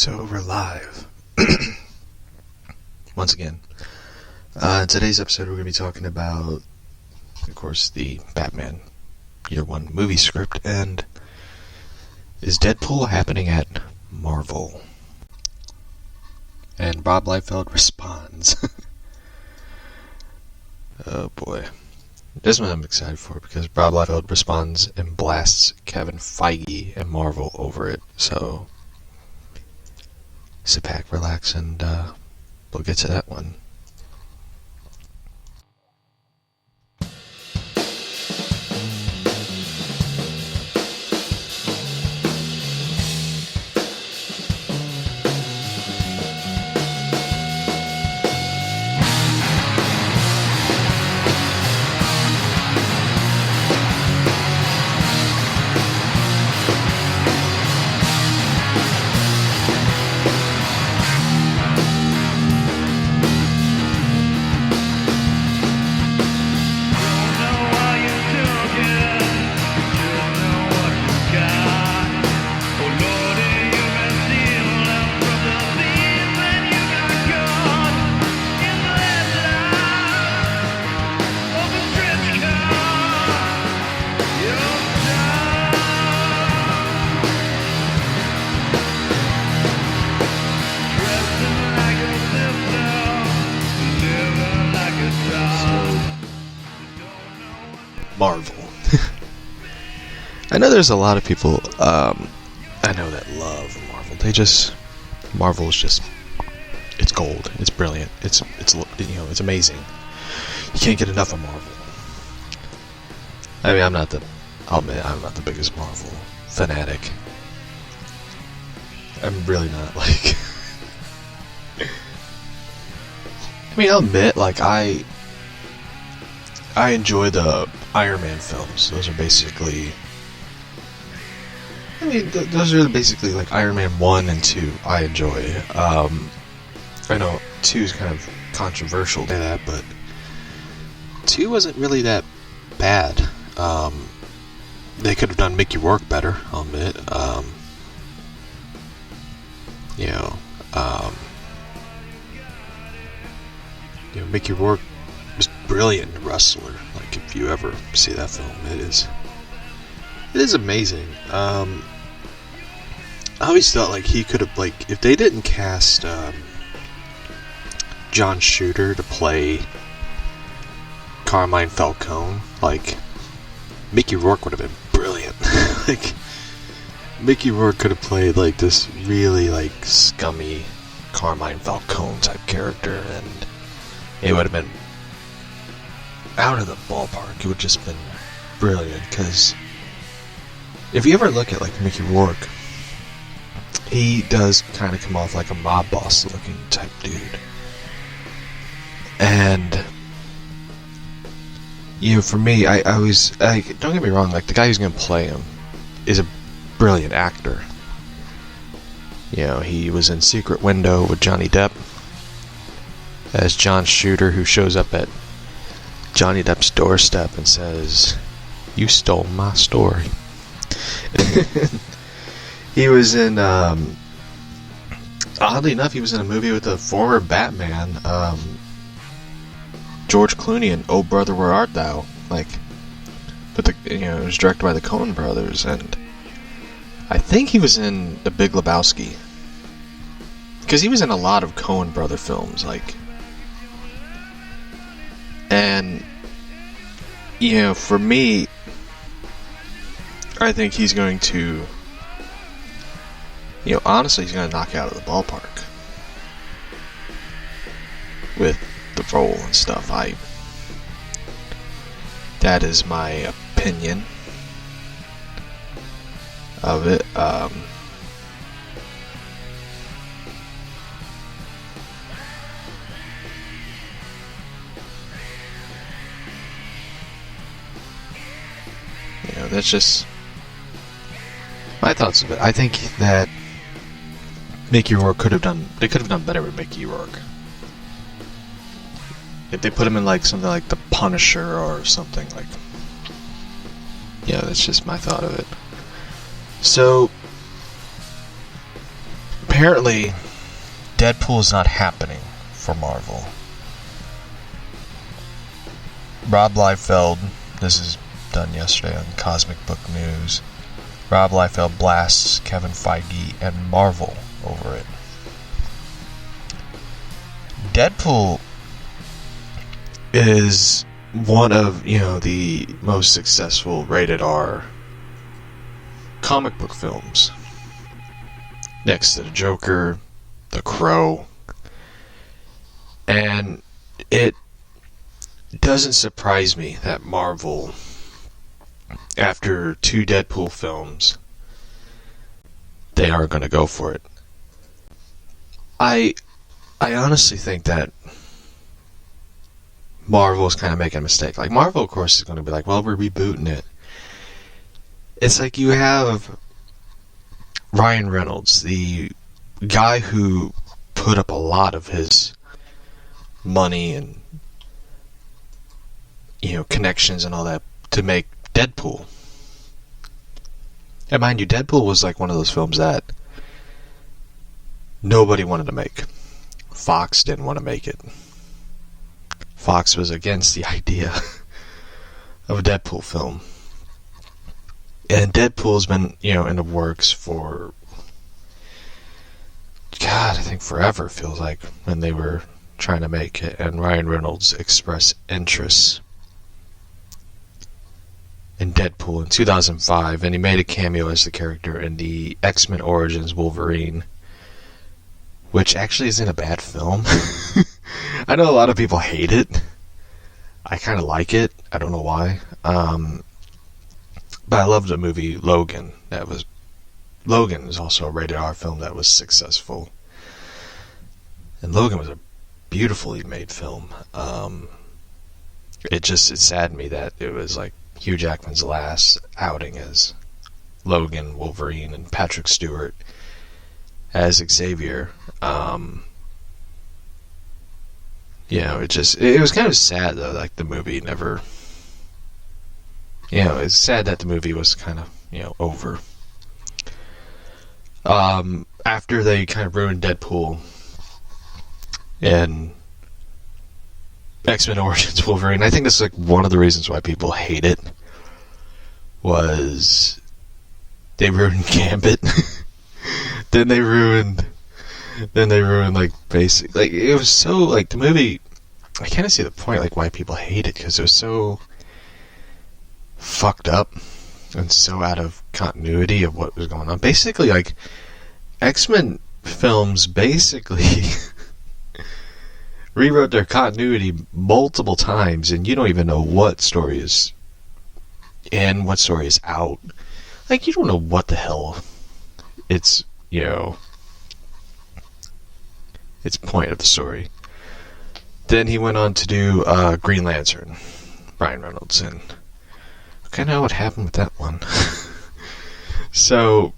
So we're live. Once again. In today's episode we're going to be talking about, of course, the Batman Year 1 movie script, and is Deadpool happening at Marvel? And Bob Liefeld responds. Oh boy. This one I'm excited for because Bob Liefeld responds and blasts Kevin Feige and Marvel over it. So sit back, relax, and we'll get to that one. Marvel. I know there's a lot of people I know that love Marvel. Marvel is just, it's gold. It's brilliant. It's it's amazing. You can't get enough of Marvel. I mean, I'll admit I'm not the biggest Marvel fanatic. I'm really not, like I mean, I'll admit, like, I enjoy the Iron Man films. Those are basically, like Iron Man 1 and 2 I enjoy. I know 2 is kind of controversial to that, but 2 wasn't really that bad. They could have done Mickey Rourke better, I'll admit. Mickey Rourke was brilliant wrestler. Like, if you ever see that film, it is amazing. I always thought, like, he could have, like, if they didn't cast John Shooter to play Carmine Falcone, like, Mickey Rourke would have been brilliant. Like, Mickey Rourke could have played, like, this really, like, scummy Carmine Falcone type character, and it would have been out of the ballpark. It would have just been brilliant, because if you ever look at, like, Mickey Rourke, he does kind of come off like a mob boss looking type dude. And for me, I don't get me wrong, like, the guy who's going to play him is a brilliant actor. He was in Secret Window with Johnny Depp as John Shooter, who shows up at Johnny Depp's doorstep and says, "You stole my story." He was in, oddly enough, he was in a movie with a former Batman, George Clooney, and "Oh Brother, Where Art Thou?" Like, but it was directed by the Coen brothers, and I think he was in The Big Lebowski, because he was in a lot of Coen brother films, like. And, for me, I think he's going to, honestly, he's going to knock it out of the ballpark with the role and stuff. That is my opinion of it. That's just my thoughts of it. I think that Mickey Rourke could have done better with Mickey Rourke. If they put him in, like, something like The Punisher or something, like, that's just my thought of it. So apparently, Deadpool is not happening for Marvel. Rob Liefeld, this is done yesterday on Cosmic Book News. Rob Liefeld blasts Kevin Feige and Marvel over it. Deadpool is one of, the most successful rated R comic book films. Next to the Joker, the Crow. And it doesn't surprise me that Marvel, after 2 Deadpool films, they are going to go for it. I honestly think that Marvel is kind of making a mistake. Like, Marvel, of course, is going to be like, well, we're rebooting it. It's like you have Ryan Reynolds, the guy who put up a lot of his money and, connections and all that to make Deadpool. And mind you, Deadpool was like one of those films that nobody wanted to make. Fox didn't want to make it. Fox was against the idea of a Deadpool film. And Deadpool's been, in the works for, God, I think forever, feels like, when they were trying to make it. And Ryan Reynolds expressed interest in Deadpool in 2005, and he made a cameo as the character in the X-Men Origins Wolverine, which actually isn't a bad film. I know a lot of people hate it. I kind of like it. I don't know why. But I love the movie Logan. Logan is also a rated R film that was successful. And Logan was a beautifully made film. It saddened me that it was like Hugh Jackman's last outing as Logan, Wolverine, and Patrick Stewart as Xavier. It was kind of sad though, like the movie never, it's sad that the movie was kind of, over. After they kind of ruined Deadpool and X-Men Origins Wolverine, I think this is like one of the reasons why people hate it, was they ruined Gambit. then they ruined like basic, like it was so like the movie. I kind of see the point like why people hate it, because it was so fucked up and so out of continuity of what was going on. Basically, like X-Men films basically rewrote their continuity multiple times, and you don't even know what story is in, what story is out. Like, you don't know what the hell it's point of the story. Then he went on to do Green Lantern, Ryan Reynolds, and I kind of know what happened with that one. So,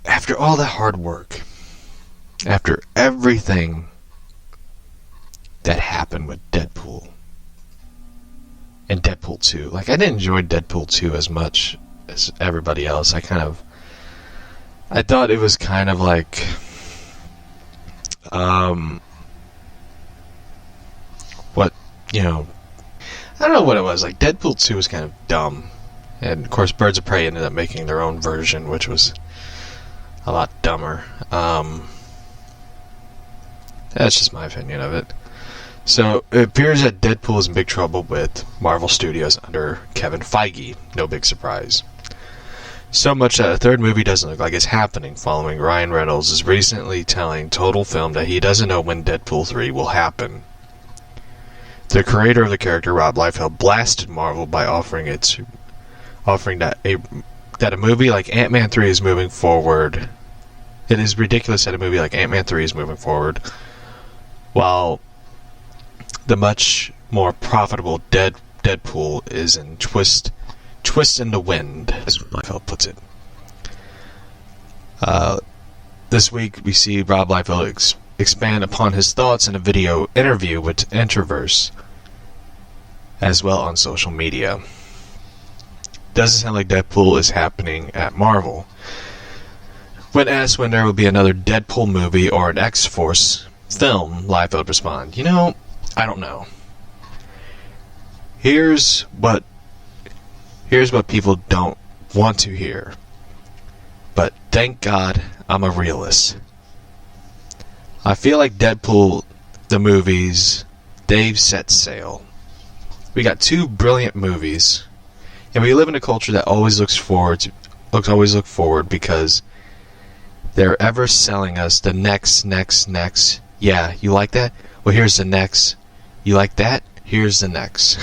after all that hard work, after everything that happened with Deadpool and Deadpool 2, like I didn't enjoy Deadpool 2 as much as everybody else. I thought it was kind of like I don't know what it was. Like, Deadpool 2 was kind of dumb. And, of course, Birds of Prey ended up making their own version, which was a lot dumber. That's just my opinion of it. So, it appears that Deadpool is in big trouble with Marvel Studios under Kevin Feige. No big surprise. So much that a third movie doesn't look like it's happening, following Ryan Reynolds is recently telling Total Film that he doesn't know when Deadpool 3 will happen. The creator of the character, Rob Liefeld, blasted Marvel by offering that a movie like Ant-Man 3 is moving forward. It is ridiculous that a movie like Ant-Man 3 is moving forward, while the much more profitable Deadpool is in twist in the wind, as Liefeld puts it. This week we see Rob Liefeld expand upon his thoughts in a video interview with Introverse, as well on social media. Doesn't sound like Deadpool is happening at Marvel. When asked when there will be another Deadpool movie or an X-Force film, Liefeld responded, I don't know. Here's what people don't want to hear. But thank God I'm a realist. I feel like Deadpool, the movies, they've set sail. We got 2 brilliant movies, and we live in a culture that always looks forward because they're ever selling us the next. Yeah, you like that? Well, here's the next. You like that? Here's the next.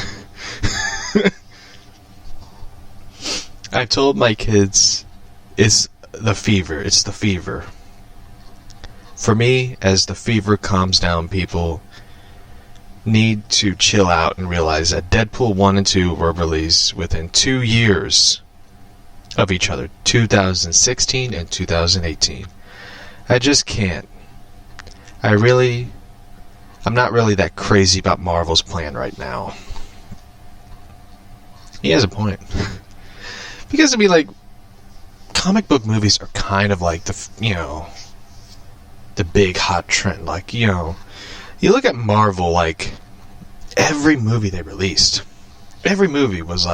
I've told my kids it's the fever. It's the fever. For me, as the fever calms down, people need to chill out and realize that Deadpool 1 and 2 were released within 2 years of each other, 2016 and 2018. I just can't. I'm not really that crazy about Marvel's plan right now. He has a point. Because, comic book movies are kind of like the big hot trend. You look at Marvel, every movie they released, every movie was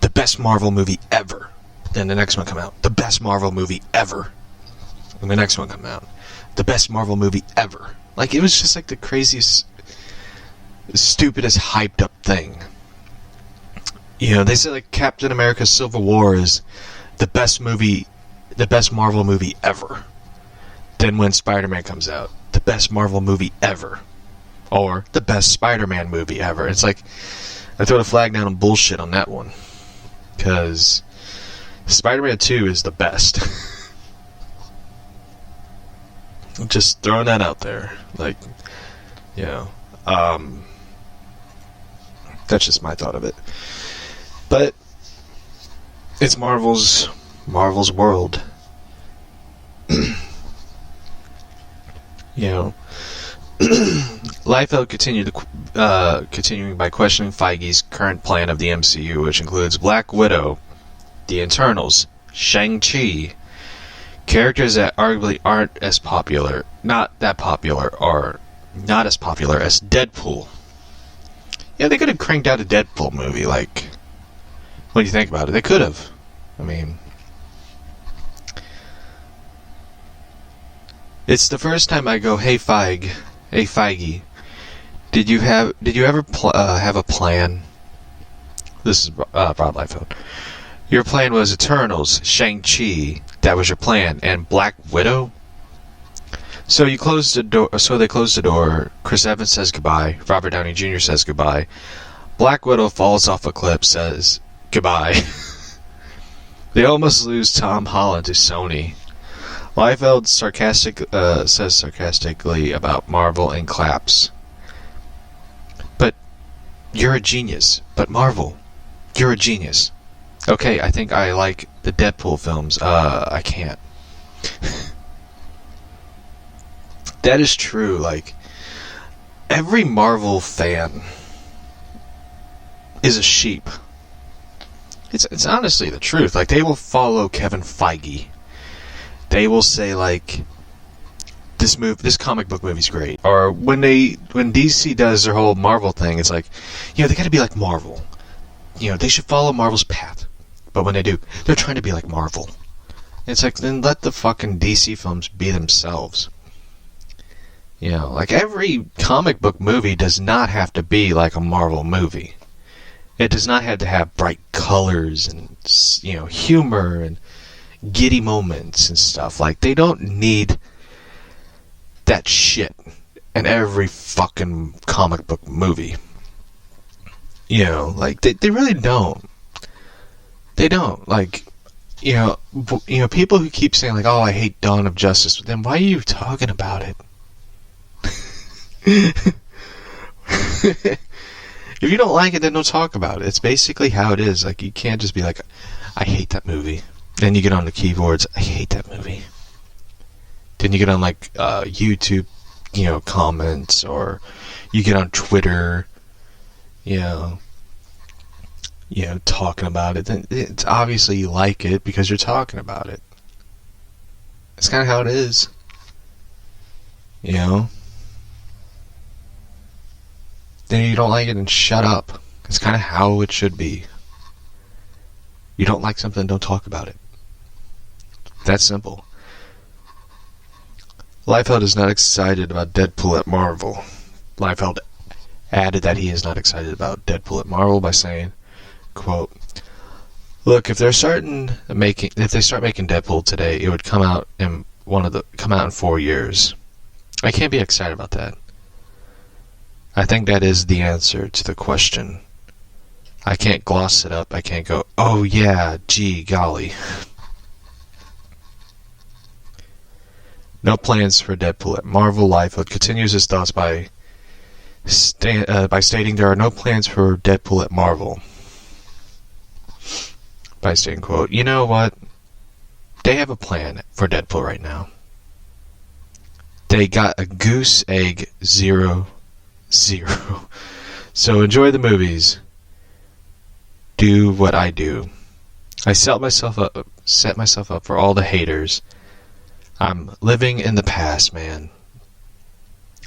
the best Marvel movie ever. Then the next one come out, the best Marvel movie ever. And the next one come out, the best Marvel movie ever. It was just the craziest, stupidest, hyped up thing. They say Captain America Civil War is the best Marvel movie ever. Then when Spider-Man comes out, the best Marvel movie ever. Or the best Spider-Man movie ever. It's I throw the flag down on bullshit on that one. Because Spider-Man 2 is the best. Just throwing that out there. That's just my thought of it. But it's Marvel's world. Liefeld continuing by questioning Feige's current plan of the MCU, which includes Black Widow, the Eternals, Shang-Chi, characters that arguably aren't as popular, not that popular, or not as popular as Deadpool. Yeah, they could have cranked out a Deadpool movie, when you think about it. They could have. It's the first time I go, hey Feige, did you ever have a plan? This is Rob Liefeld. Your plan was Eternals, Shang-Chi, that was your plan, and Black Widow? So they closed the door, Chris Evans says goodbye, Robert Downey Jr. says goodbye, Black Widow falls off a cliff, says goodbye. They almost lose Tom Holland to Sony. Liefeld says sarcastically about Marvel and claps. But you're a genius. But Marvel, you're a genius. Okay, I think I like the Deadpool films. I can't. That is true. Every Marvel fan is a sheep. It's honestly the truth. They will follow Kevin Feige. They will say this comic book movie's great. Or when DC does their whole Marvel thing, it's they gotta be like Marvel. They should follow Marvel's path. But when they do, they're trying to be like Marvel. It's then let the fucking DC films be themselves. Every comic book movie does not have to be like a Marvel movie. It does not have to have bright colors and, humor and giddy moments and stuff. They don't need that shit in every fucking comic book movie. They really don't. They don't. People who keep saying, oh, I hate Dawn of Justice, then why are you talking about it? If you don't like it, then don't talk about it. It's basically how it is. You can't just be I hate that movie. Then you get on the keyboards, I hate that movie. Then you get on YouTube, comments, or you get on Twitter, talking about it. Then it's obviously you like it because you're talking about it. It's kind of how it is. You know? Then you don't like it and shut up. It's kind of how it should be. You don't like something, don't talk about it. That's simple. Liefeld is not excited about Deadpool at Marvel. Liefeld added that he is not excited about Deadpool at Marvel by saying, quote, "Look, if they start making Deadpool today, it would come out in 4 years. I can't be excited about that. I think that is the answer to the question. I can't gloss it up. I can't go, oh yeah, gee, golly." No plans for Deadpool at Marvel. Liefeld continues his thoughts by stating there are no plans for Deadpool at Marvel. By stating, quote, "You know what? They have a plan for Deadpool right now. They got a goose egg 0-0. So enjoy the movies. Do what I do. I set myself up for all the haters. I'm living in the past, man.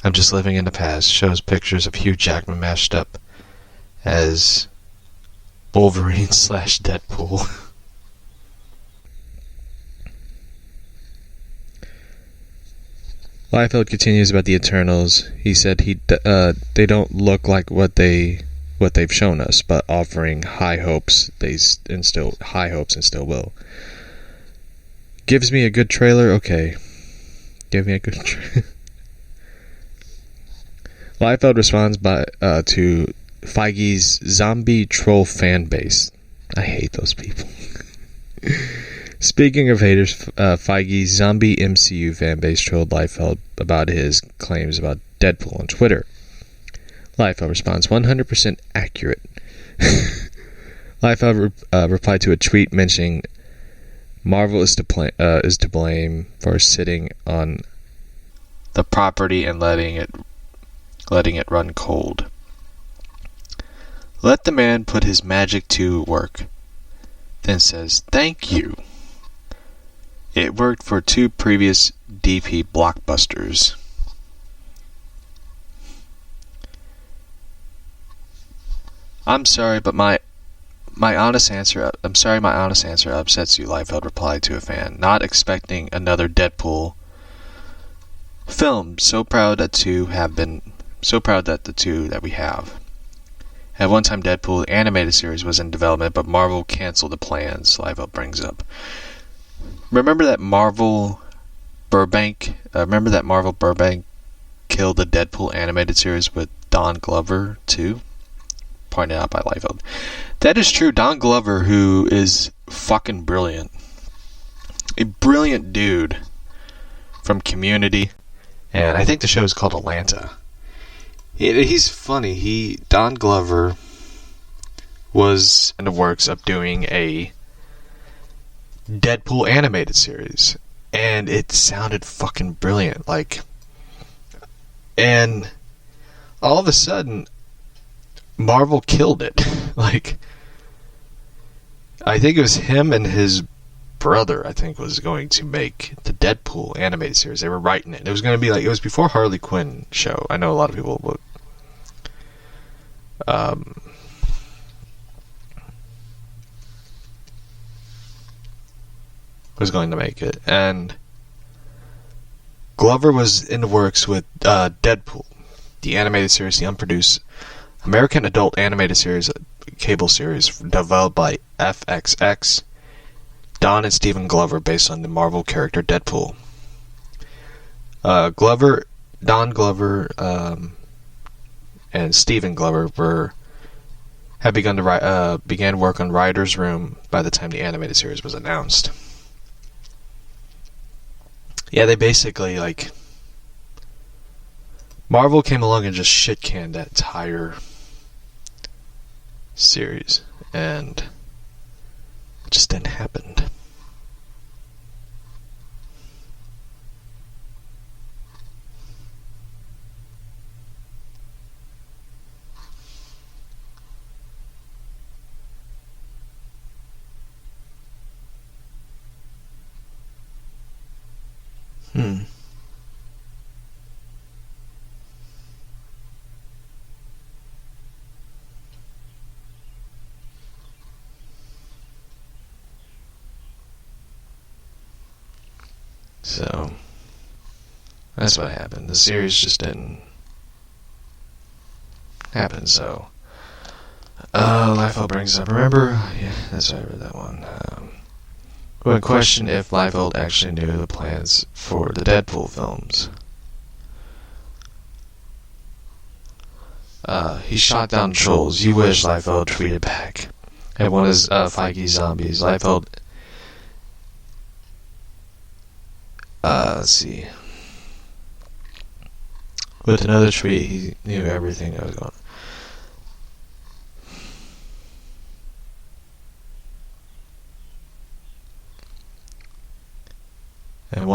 I'm just living in the past." Shows pictures of Hugh Jackman mashed up as Wolverine / Deadpool. Liefeld continues about the Eternals. He said they don't look like what they've shown us, but offering high hopes. They instill high hopes and still will. Gives me a good trailer? Okay. Give me a good trailer. Liefeld responds to Feige's zombie troll fan base. I hate those people. Speaking of haters, Feige's zombie MCU fan base trolled Liefeld about his claims about Deadpool on Twitter. Liefeld responds, 100% accurate. Liefeld replied to a tweet mentioning Marvel is to blame for sitting on the property and letting it run cold. Let the man put his magic to work. Then says, thank you. It worked for 2 previous DP blockbusters. I'm sorry, but my honest answer upsets you, Liefeld replied to a fan, not expecting another Deadpool film. So proud that the two that we have. At one time, Deadpool animated series was in development, but Marvel canceled the plans, Liefeld brings up. Remember that Marvel Burbank killed the Deadpool animated series with Don Glover, too? Pointed out by Liefeld. That is true. Don Glover, who is fucking brilliant. A brilliant dude from Community. And I think the show is called Atlanta. He's funny. Don Glover was in the works of doing a Deadpool animated series. And it sounded fucking brilliant. And all of a sudden, Marvel killed it. I think it was him and his brother, was going to make the Deadpool animated series. They were writing it. It was going to be it was before Harley Quinn show. I know a lot of people would was going to make it. And Glover was in the works with Deadpool, the animated series, the unproduced American adult animated series, cable series developed by FXX. Don and Steven Glover, based on the Marvel character Deadpool. Don Glover, and Steven Glover began work on Writer's Room by the time the animated series was announced. Yeah, they basically Marvel came along and just shit-canned that entire series, and it just didn't happen. Hmm. So, that's what happened. The series just didn't happen, so... Liefeld brings up, remember? Yeah, that's why I read that one. When questioned if Liefeld actually knew the plans for the Deadpool films. He shot down trolls. You wish, Liefeld tweeted back. At one of his Feige zombies. Liefeld... let's see. With another tweet, he knew everything that was going on. And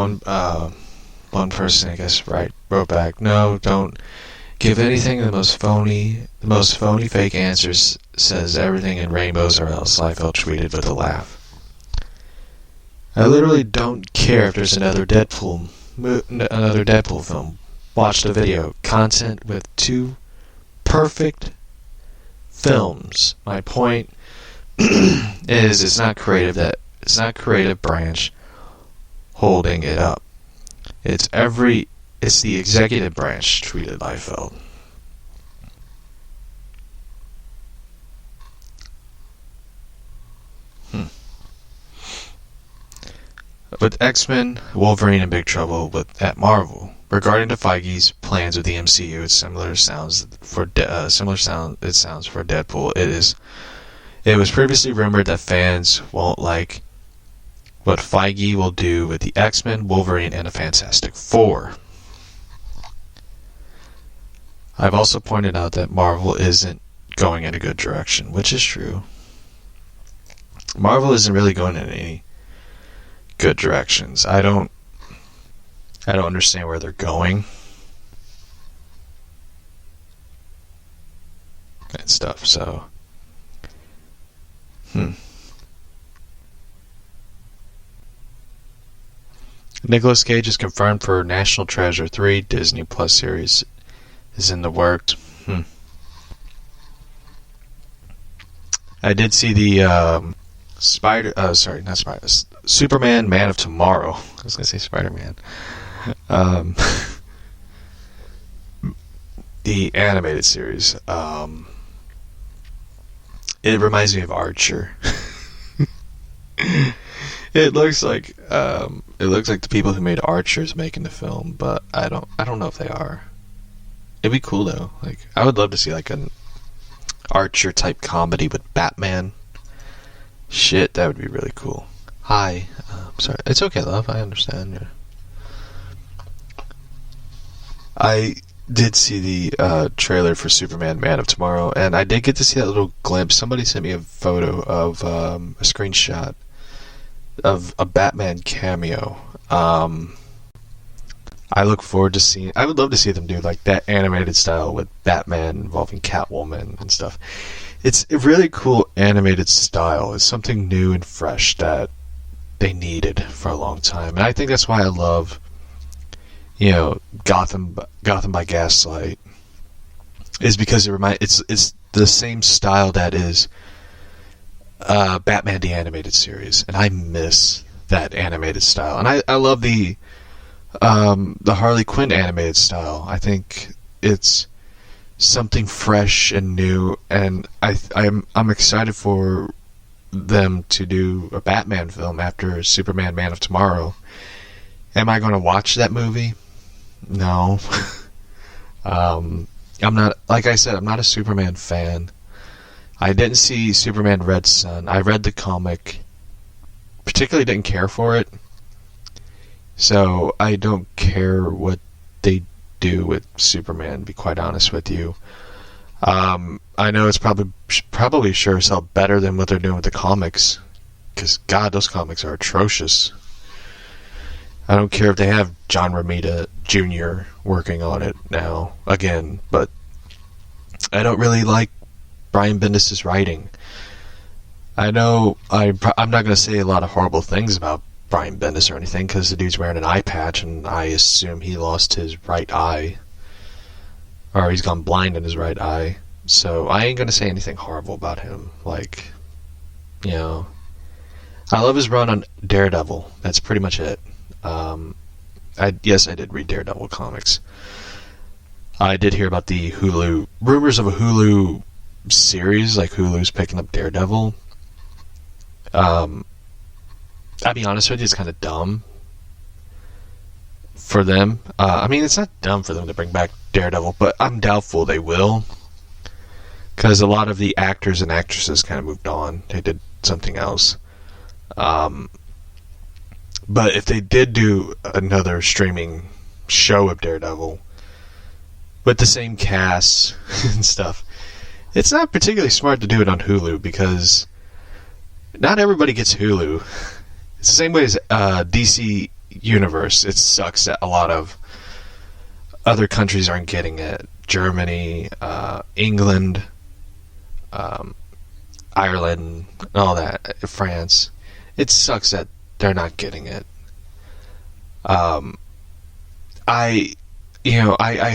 one person, I guess, wrote back, no, don't give anything the most phony fake answers says everything in rainbows or else, Liefeld tweeted with a laugh. I literally don't care if there's another Deadpool film. Watch the video. Content with two perfect films. My point is it's not creative branch holding it up. It's the executive branch, tweeted Liefeld. With X-Men, Wolverine in big trouble at Marvel. Regarding to Feige's plans with the MCU, it sounds for Deadpool. It was previously rumored that fans won't like what Feige will do with the X-Men, Wolverine, and the Fantastic Four. I've also pointed out that Marvel isn't going in a good direction, which is true. Marvel isn't really going in any good directions. I don't understand where they're going and stuff, so Nicolas Cage is confirmed for National Treasure 3. Disney Plus series is in the works. I did see the Superman Man of Tomorrow. I was going to say Spider-Man. The animated series. It reminds me of Archer. It looks like the people who made Archer is making the film, but I don't know if they are. It'd be cool though. Like, I would love to see like an Archer type comedy with Batman. Shit, that would be really cool. Hi, sorry. It's okay, love. I understand. Yeah. I did see the trailer for Superman Man of Tomorrow, and I did get to see that little glimpse. Somebody sent me a photo of a screenshot of a Batman cameo. I look forward to seeing... I would love to see them do like that animated style with Batman involving Catwoman and stuff. It's a really cool animated style. It's something new and fresh that they needed for a long time. And I think that's why I love, Gotham by Gaslight. Is because it's the same style that is Batman the Animated Series. And I miss that animated style. And I love the Harley Quinn animated style. I think it's something fresh and new, and I'm excited for them to do a Batman film after Superman Man of Tomorrow. Am I going to watch that movie? No. I'm not, like I said, I'm not a Superman fan. I didn't see Superman Red Son. I read the comic, particularly didn't care for it. So I don't care what they do with Superman, to be quite honest with you. I know it's probably sure as hell better than what they're doing with the comics, because God, those comics are atrocious. I don't care if they have John Romita Jr. working on it now again, but I don't really like Brian Bendis' writing. I know I'm not going to say a lot of horrible things about Brian Bendis or anything, because the dude's wearing an eye patch, and I assume he lost his right eye. Or he's gone blind in his right eye. So I ain't going to say anything horrible about him. Like, you know, I love his run on Daredevil. That's pretty much it. Yes, I did read Daredevil comics. I did hear about the Hulu, rumors of a Hulu series, like Hulu's picking up Daredevil. I'll be honest with you, it's kind of dumb for them. I mean, it's not dumb for them to bring back Daredevil, but I'm doubtful they will. Because a lot of the actors and actresses kind of moved on. They did something else. But if they did do another streaming show of Daredevil with the same cast and stuff, it's not particularly smart to do it on Hulu, because not everybody gets Hulu. It's the same way as DC Universe. It sucks that a lot of other countries aren't getting it. Germany, England, Ireland, all that, France. It sucks that they're not getting it. I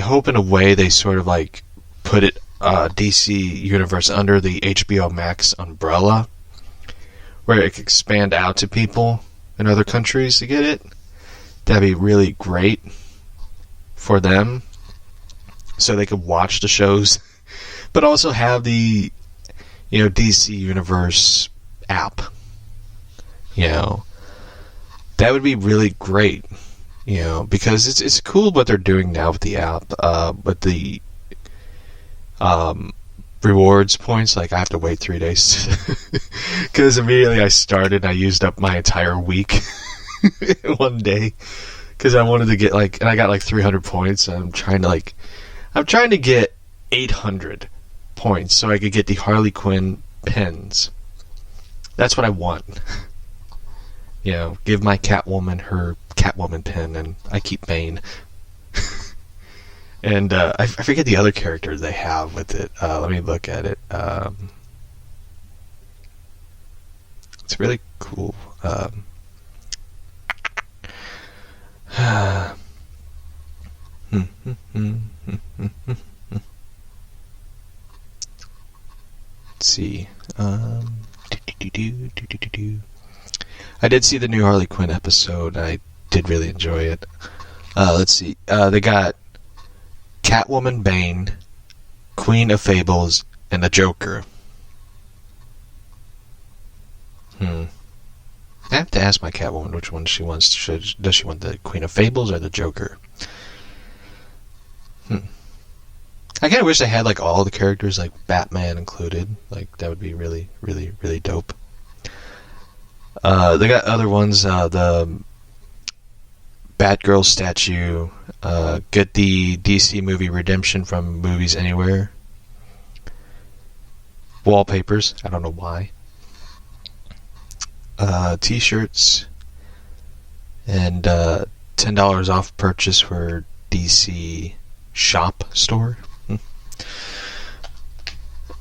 hope in a way they sort of like put it DC Universe under the HBO Max umbrella, where it could expand out to people in other countries to get it. That'd be really great for them, so they could watch the shows, but also have the, DC Universe app. That would be really great. Because it's cool what they're doing now with the app, with the rewards points. Like, I have to wait 3 days because immediately I started, I used up my entire week one day because I wanted to get and I got 300 points. I'm trying to get 800 points so I could get the Harley Quinn pins. That's what I want. Give my Catwoman her Catwoman pin, and I keep Bane. And I forget the other character they have with it. Let me look at it. It's really cool. Let's see. I did see the new Harley Quinn episode. I did really enjoy it. Let's see. They got Catwoman, Bane, Queen of Fables, and the Joker. I have to ask my Catwoman which one she wants. Does she want the Queen of Fables or the Joker? I kind of wish they had all the characters, like Batman included. That would be really, really, really dope. They got other ones. The Batgirl statue. Get the DC movie Redemption from Movies Anywhere. Wallpapers. I don't know why. T-shirts. And $10 off purchase for DC shop store.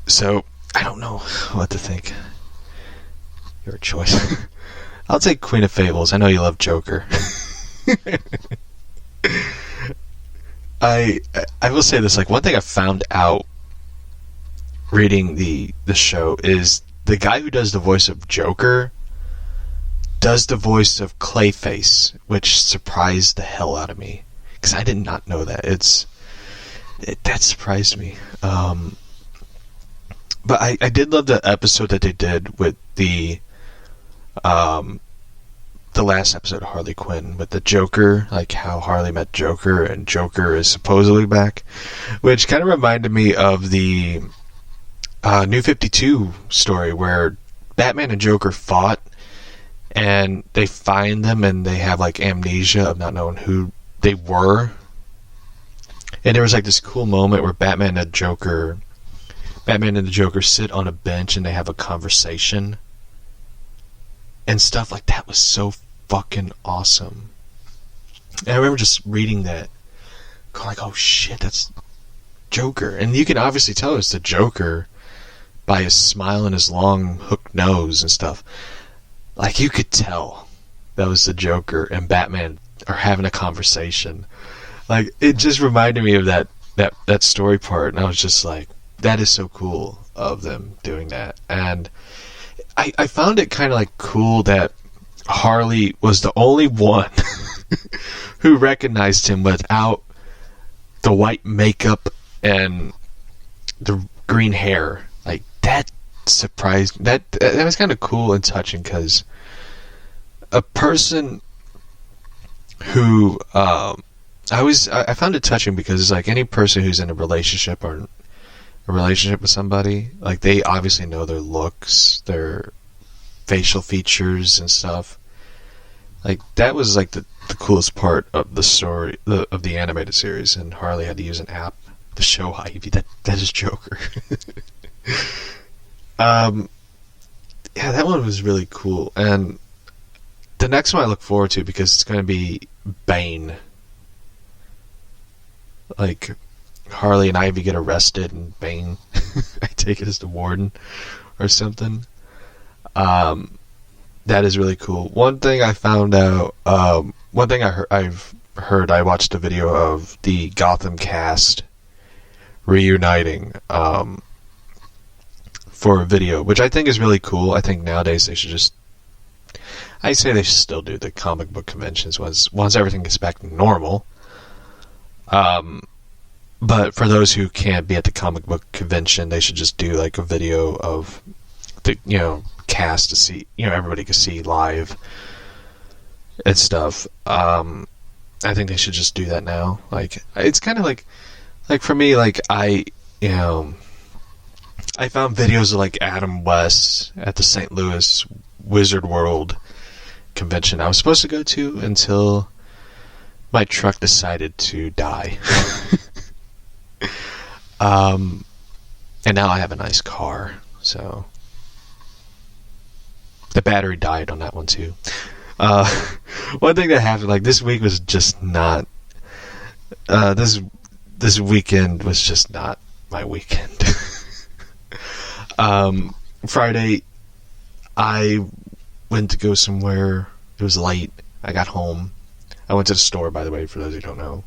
So, I don't know what to think. Your choice. I'll take Queen of Fables. I know you love Joker. I will say this, one thing I found out reading the show is the guy who does the voice of Joker does the voice of Clayface, which surprised the hell out of me, because I did not know that. That surprised me. But I did love the episode that they did with the last episode of Harley Quinn with the Joker, how Harley met Joker and Joker is supposedly back, which kind of reminded me of the New 52 story where Batman and Joker fought and they find them and they have amnesia of not knowing who they were. And there was this cool moment where Batman and the Joker sit on a bench and they have a conversation and stuff that was so fucking awesome. And I remember just reading that, going oh shit, that's Joker. And you can obviously tell it's the Joker by his smile and his long hooked nose and stuff. You could tell. that was the Joker and Batman are having a conversation. Like, it just reminded me of that story part, and I was just like, that is so cool of them doing that. And I found it kind of like cool that Harley was the only one who recognized him without the white makeup and the green hair. Like, that surprised that was kind of cool and touching, because a person who I found it touching, because it's like any person who's in a relationship or a relationship with somebody, like, they obviously know their looks, their facial features and stuff. Like, that was like the coolest part of the story of the animated series, and Harley had to use an app to show Ivy that is Joker. Yeah, that one was really cool. And the next one I look forward to, because it's going to be Bane. Like, Harley and Ivy get arrested, and Bane, I take it as the warden or something. That is really cool. One thing I found out, one thing I've heard, I watched a video of the Gotham cast reuniting for a video, which I think is really cool. I think nowadays they should just, I say they should still do the comic book conventions once everything gets back to normal. But for those who can't be at the comic book convention, they should just do like a video of the, cast to see, everybody can see live and stuff. I think they should just do that now. Like, it's kind of like for me, like, I found videos of like Adam West at the St. Louis Wizard World convention I was supposed to go to until my truck decided to die. And now I have a nice car, so the battery died on that one too. One thing that happened, like, this week was just not this weekend was just not my weekend. Friday I went to go somewhere. It was late. I got home. I went to the store, by the way, for those who don't know,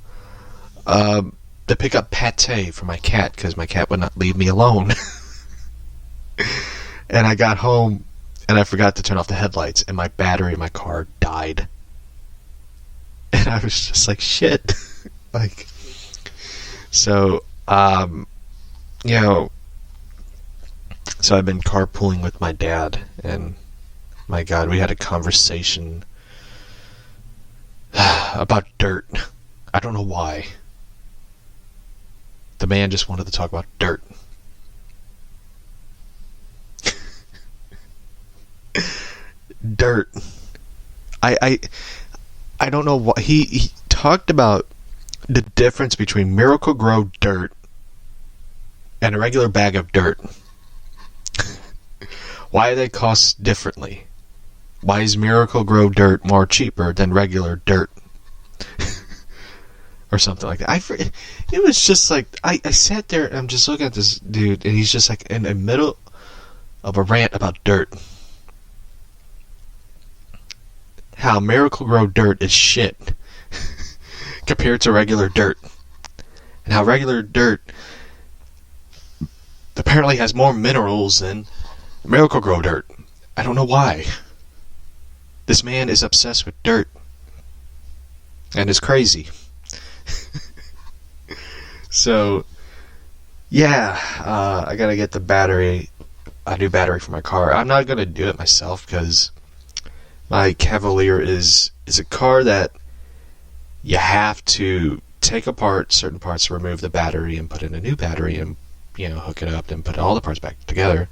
to pick up pate for my cat, because my cat would not leave me alone. And I got home, and I forgot to turn off the headlights, and my battery in my car died. And I was just like, shit. Like, so, so I've been carpooling with my dad, and my God, we had a conversation about dirt. I don't know why. The man just wanted to talk about dirt. Dirt. I don't know what he talked about, the difference between Miracle-Gro dirt and a regular bag of dirt. Why they cost differently? Why is Miracle-Gro dirt more cheaper than regular dirt? Or something like that. It was just like, I sat there and I'm just looking at this dude, and he's just like in the middle of a rant about dirt. How Miracle-Gro dirt is shit compared to regular dirt. And how regular dirt apparently has more minerals than Miracle-Gro dirt. I don't know why. This man is obsessed with dirt. And is crazy. So, yeah, I gotta get a new battery for my car. I'm not gonna do it myself, because my Cavalier is a car that you have to take apart certain parts to remove the battery and put in a new battery and, hook it up and put all the parts back together.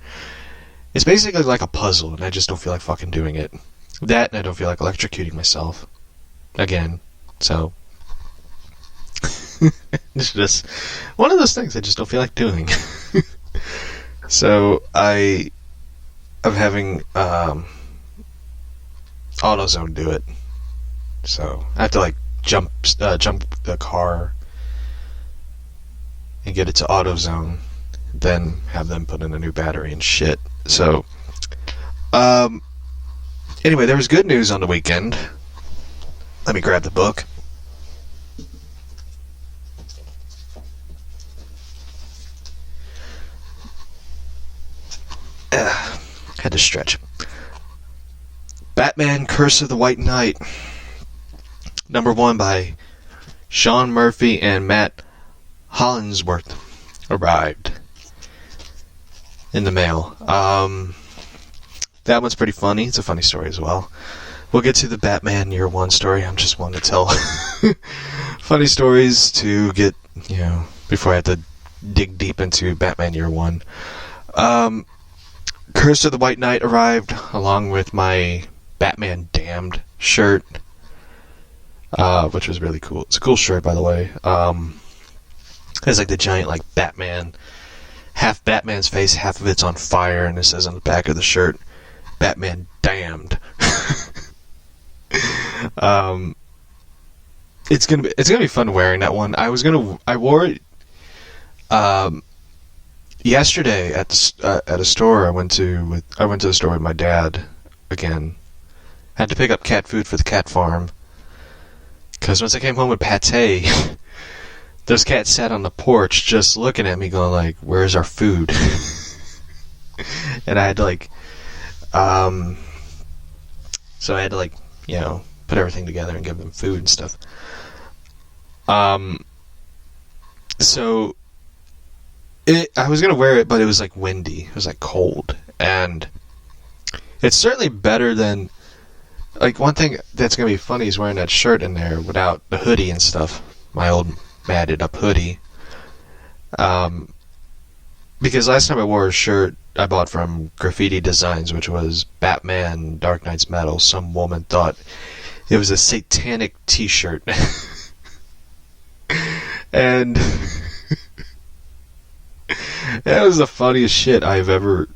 It's basically like a puzzle, and I just don't feel like fucking doing it. That, and I don't feel like electrocuting myself again. So, it's just one of those things I just don't feel like doing. So, I'm having AutoZone do it. So, I have to like jump the car and get it to AutoZone, then have them put in a new battery and shit. So, anyway, there was good news on the weekend. Let me grab the book. Had to stretch. Batman Curse of the White Knight. #1 by Sean Murphy and Matt Hollingsworth arrived in the mail. That one's pretty funny. It's a funny story as well. We'll get to the Batman Year One story. I'm just wanting to tell funny stories to get, before I have to dig deep into Batman Year One. Curse of the White Knight arrived along with my Batman Damned shirt, which was really cool. It's a cool shirt, by the way. It has like the giant Batman, half Batman's face, half of it's on fire, and it says on the back of the shirt, Batman Damned. It's gonna be fun wearing that one. I wore it yesterday at a store. I went to the store with my dad again. Had to pick up cat food for the cat farm because once I came home with pate, those cats sat on the porch just looking at me, going "Where's our food?" And I had to so I had to put everything together and give them food and stuff. So I was gonna wear it, but it was windy. It was cold, and it's certainly better than one thing that's gonna be funny is wearing that shirt in there without the hoodie and stuff. My old matted up hoodie. Because last time I wore a shirt I bought from Graffiti Designs, which was Batman Dark Knight's Metal, some woman thought it was a satanic t-shirt. And that was the funniest shit I've ever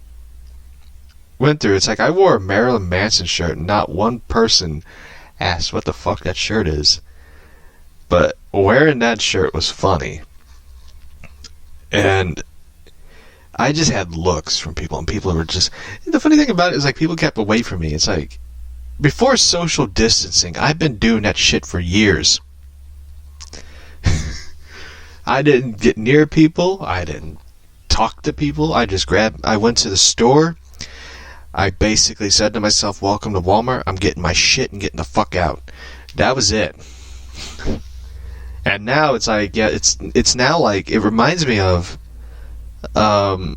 went through. It's I wore a Marilyn Manson shirt and not one person asked what the fuck that shirt is. But wearing that shirt was funny. And I just had looks from people, and people were just... The funny thing about it is people kept away from me. It's before social distancing, I've been doing that shit for years. I didn't get near people. I didn't talk to people. I went to the store. I basically said to myself, welcome to Walmart. I'm getting my shit and getting the fuck out. That was it. And now it's it's now it reminds me of going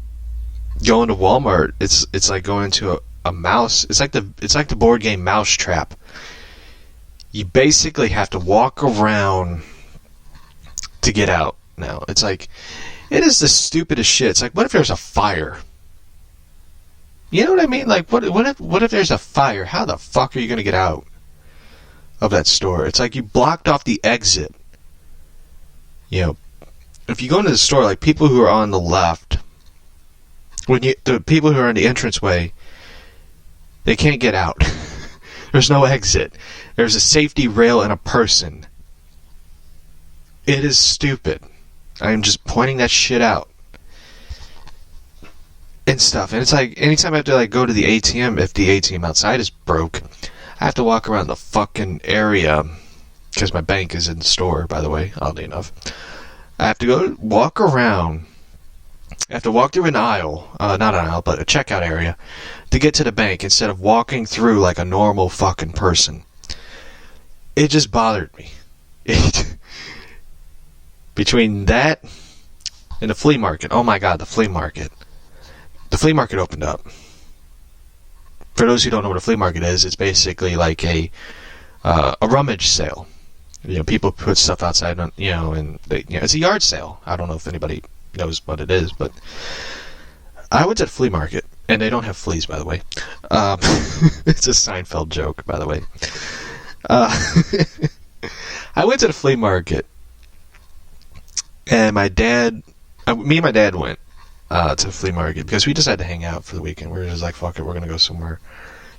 to Walmart. It's like going to a mouse. It's like the board game Mousetrap. You basically have to walk around to get out now. It's it is the stupidest shit. It's what if there's a fire? You know what I mean? What if there's a fire? How the fuck are you gonna get out of that store? It's you blocked off the exit. If you go into the store, people who are on the left, the people who are in the entranceway, they can't get out. There's no exit. There's a safety rail and a person. It is stupid. I am just pointing that shit out. And stuff. And it's anytime I have to go to the ATM, if the ATM outside is broke, I have to walk around the fucking area, because my bank is in the store, by the way, oddly enough. I have to go walk around. I have to walk through an aisle, not an aisle, but a checkout area, to get to the bank instead of walking through like a normal fucking person. It just bothered me. Between that and the flea market. Oh my god, the flea market. The flea market opened up. For those who don't know what a flea market is, it's basically like a rummage sale. People put stuff outside, and it's a yard sale. I don't know if anybody knows what it is, but I went to the flea market, and they don't have fleas, by the way. It's a Seinfeld joke, by the way. I went to the flea market, and me and my dad went to the flea market because we decided to hang out for the weekend. We were just fuck it, we're gonna go somewhere,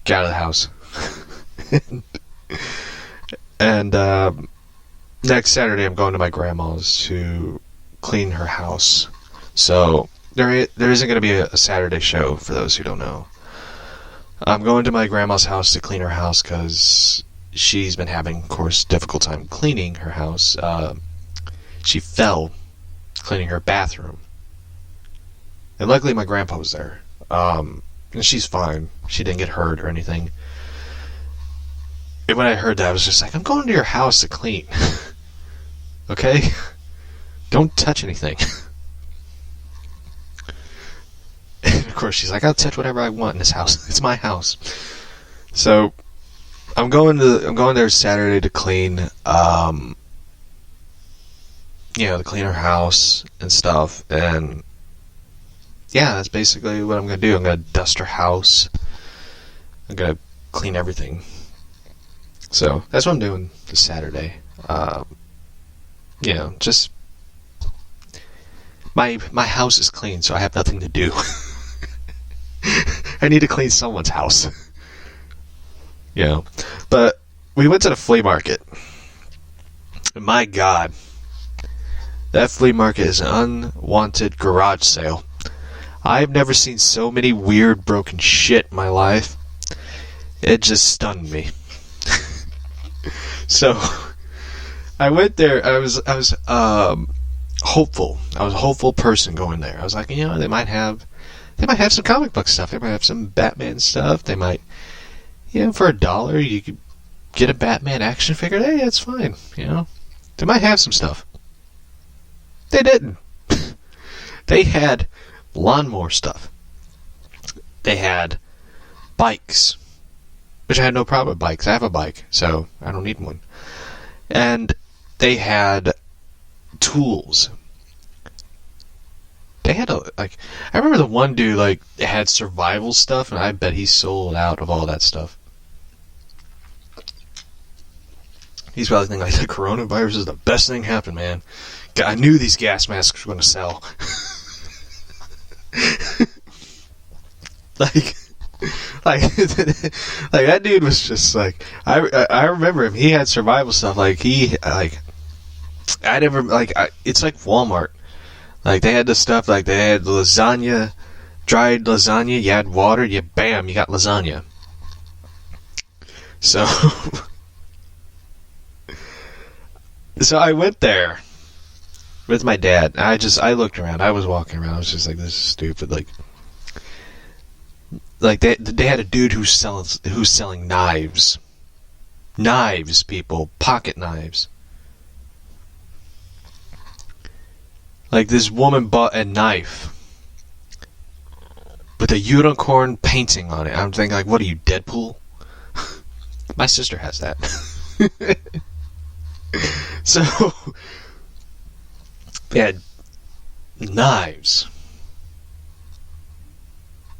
get out of the house. And next Saturday I'm going to my grandma's to clean her house. So there isn't going to be a Saturday show, for those who don't know. I'm going to my grandma's house to clean her house because she's been having, of course, difficult time cleaning her house. She fell cleaning her bathroom. And luckily my grandpa was there. And she's fine. She didn't get hurt or anything. And when I heard that, I was just like, I'm going to your house to clean. Okay? Don't touch anything. And of course she's like, I'll touch whatever I want in this house. It's my house. So I'm going there Saturday to clean to clean her house and stuff. And yeah, that's basically what I'm going to do. I'm going to dust her house. I'm going to clean everything. So that's what I'm doing this Saturday. Just my house is clean, so I have nothing to do. I need to clean someone's house. But we went to the flea market. And my God, that flea market is an unwanted garage sale. I've never seen so many weird broken shit in my life. It just stunned me. So I went there. I was hopeful. I was a hopeful person going there. I was like, they might have some comic book stuff. They might have some Batman stuff. They might, for $1 you could get a Batman action figure. Hey, that's fine. They might have some stuff. They didn't. They had lawnmower stuff. They had bikes, which I had no problem with bikes. I have a bike, so I don't need one. And they had tools. They had I remember the one dude had survival stuff, and I bet he sold out of all that stuff. He's probably thinking the coronavirus is the best thing happened, man. I knew these gas masks were going to sell. That dude was just I remember him. He had survival stuff. It's like Walmart. They had this stuff. They had lasagna, dried lasagna. You had water. You got lasagna. So I went there with my dad. I looked around. I was walking around. I was just like, this is stupid. They had a dude who's selling knives. Knives, people. Pocket knives. This woman bought a knife with a unicorn painting on it. I'm thinking, what are you, Deadpool? My sister has that. So they had knives.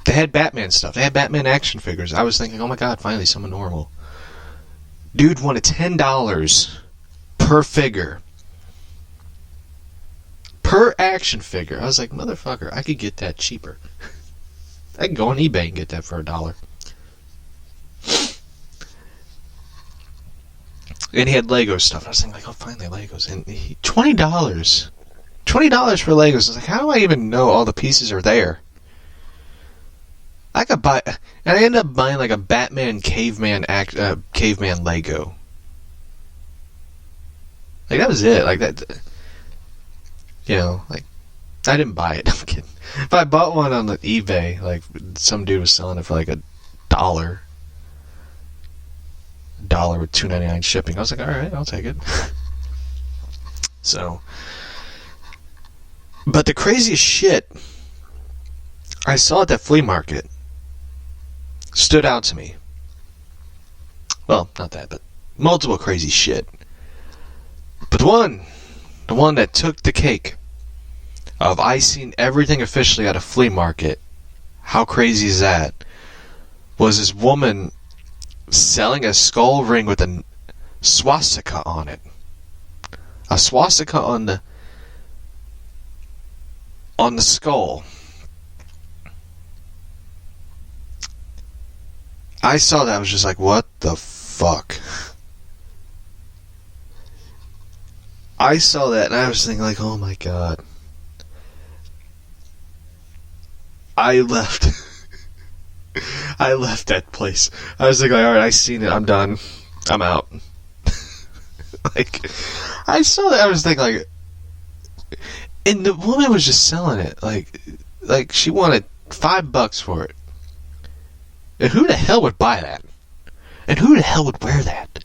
They had Batman stuff. They had Batman action figures. I was thinking, oh my God, finally someone normal. Dude wanted $10 per figure. Per action figure. I was like, motherfucker, I could get that cheaper. I could go on eBay and get that for $1. And he had Lego stuff. I was thinking, oh, finally Legos. And $20. $20 for Legos. I was like, how do I even know all the pieces are there? I could buy, and I ended up buying a Batman caveman Lego. That was it. That, I didn't buy it. I'm kidding. If I bought one on the eBay, some dude was selling it for $1. $1 with $2.99 shipping. I was like, all right, I'll take it. So, but the craziest shit I saw at that flea market stood out to me. Well, not that, but multiple crazy shit. But the one that took the cake of I seen everything officially at a flea market, how crazy is that, was this woman selling a skull ring with a swastika on it. A swastika on the skull. I saw that, I was just like, what the fuck? I saw that and I was thinking oh my God. I left that place. I was like, alright, I seen it, I'm done. I'm out. Like, I saw that, I was thinking, like, and the woman was just selling it, like she wanted $5 for it. And who the hell would buy that? And who the hell would wear that?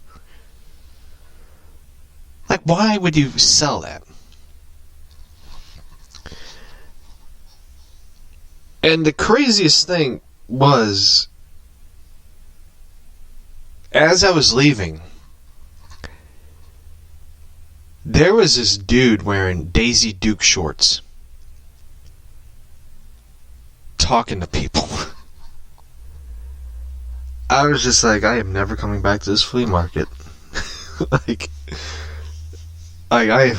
Like, why would you sell that? And the craziest thing was, as I was leaving, there was this dude wearing Daisy Duke shorts talking to people. I was just like, I am never coming back to this flea market. like I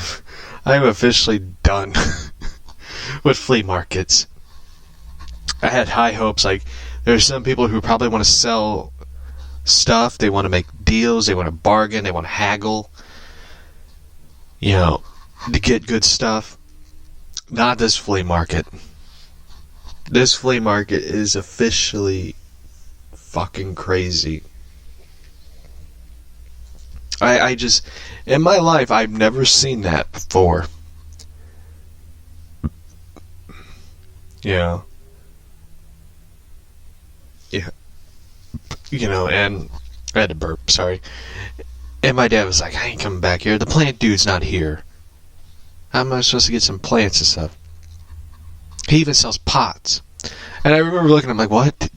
am officially done with flea markets. I had high hopes. Like, there's some people who probably want to sell stuff. They want to make deals. They want to bargain. They want to haggle. You know, to get good stuff. Not this flea market. This flea market is officially fucking crazy. I just, in my life, I've never seen that before. Yeah. Yeah. You know, and I had to burp, sorry. And my dad was like, I ain't coming back here. The plant dude's not here. How am I supposed to get some plants and stuff? He even sells pots. And I remember looking at him like, what?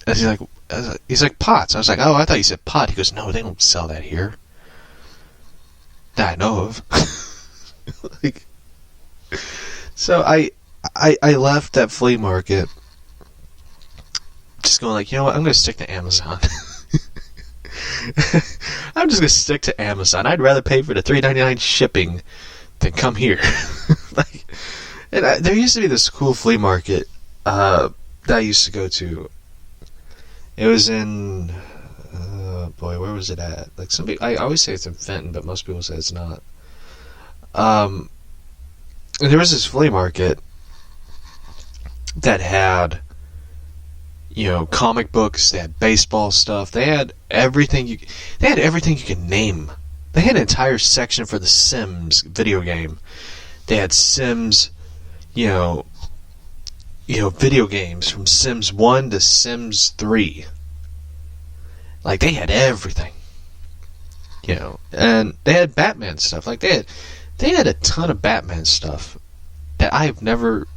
And he's like, pots. I was like, oh, I thought you said pot. He goes, no, they don't sell that here. That I know of. Like, so I left that flea market just going like, you know what, I'm going to stick to Amazon. I'm just going to stick to Amazon. I'd rather pay for the $3.99 shipping than come here. Like, and there used to be this cool flea market that I used to go to. It was in, where was it at? Like, I always say it's in Fenton, but most people say it's not. And there was this flea market that had, you know, comic books. They had baseball stuff. They had everything you could name. They had an entire section for the Sims video game. They had Sims, you know, video games from Sims 1 to Sims 3. Like, they had everything. You know, and they had Batman stuff. Like, they had a ton of Batman stuff that I've never,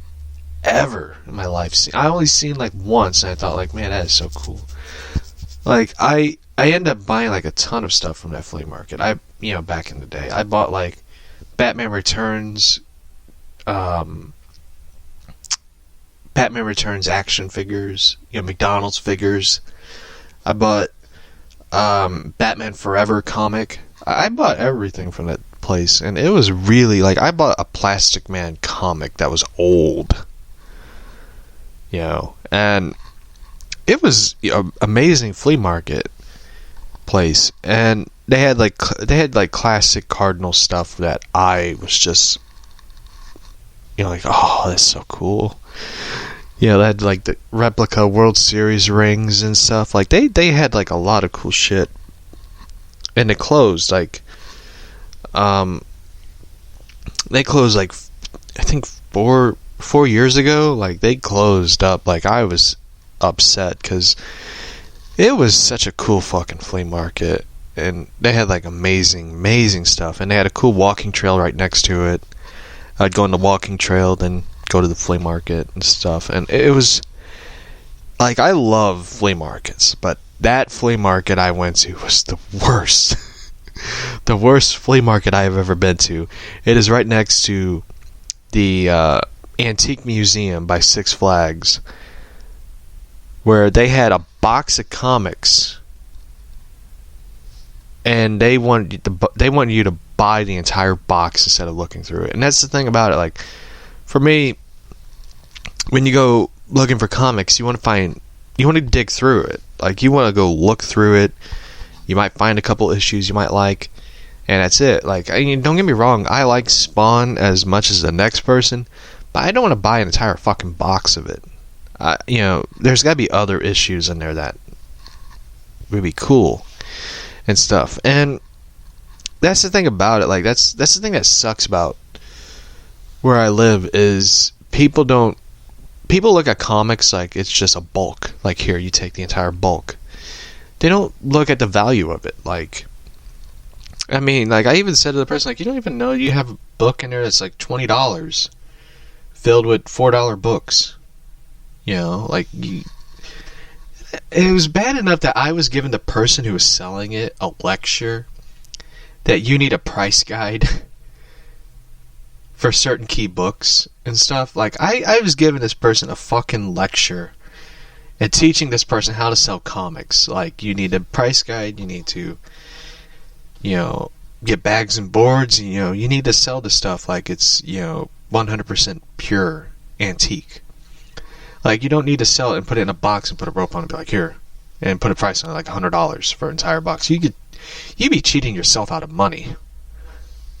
ever in my life seen. I only seen, like, once, and I thought, like, man, that is so cool. Like, I ended up buying, like, a ton of stuff from that flea market. Back in the day. I bought, like, Batman Returns, Batman Returns action figures, McDonald's figures. I bought Batman Forever comic. I bought everything from that place, and it was really, like, I bought a Plastic Man comic that was old, and it was amazing flea market place, and they had like classic Cardinal stuff that I was just like, oh, that's so cool. They had like the replica World Series rings and stuff. Like, they had like a lot of cool shit. And it closed like they closed like I think 4 years ago. Like, they closed up. Like, I was upset because it was such a cool fucking flea market, and they had like amazing stuff, and they had a cool walking trail right next to it. I'd go on the walking trail, then go to the flea market and stuff, and it was like, I love flea markets, but that flea market I went to was the worst. The worst flea market I have ever been to. It is right next to the Antique Museum by Six Flags, where they had a box of comics, and they want you to buy the entire box instead of looking through it. And that's the thing about it. Like, for me, when you go looking for comics, you want to dig through it. Like, you want to go look through it. You might find a couple issues you might like, and that's it. Like, don't get me wrong, I like Spawn as much as the next person, but I don't want to buy an entire fucking box of it. There's got to be other issues in there that would be cool. and stuff. And that's the thing about it. Like, that's the thing that sucks about where I live is people look at comics like it's just a bulk. Like, here, you take the entire bulk. They don't look at the value of it. Like, I mean, like, I even said to the person, like, you don't even know you have a book in there that's like $20 filled with $4 books. You know, like, it was bad enough that I was giving the person who was selling it a lecture that you need a price guide for certain key books and stuff. Like, I was giving this person a fucking lecture and teaching this person how to sell comics. Like, you need a price guide, you need to, you know, get bags and boards, you know, you need to sell the stuff like it's, you know, 100% pure antique. Like, you don't need to sell it and put it in a box and put a rope on it and be like, here, and put a price on it, like $100 for an entire box. You'd be cheating yourself out of money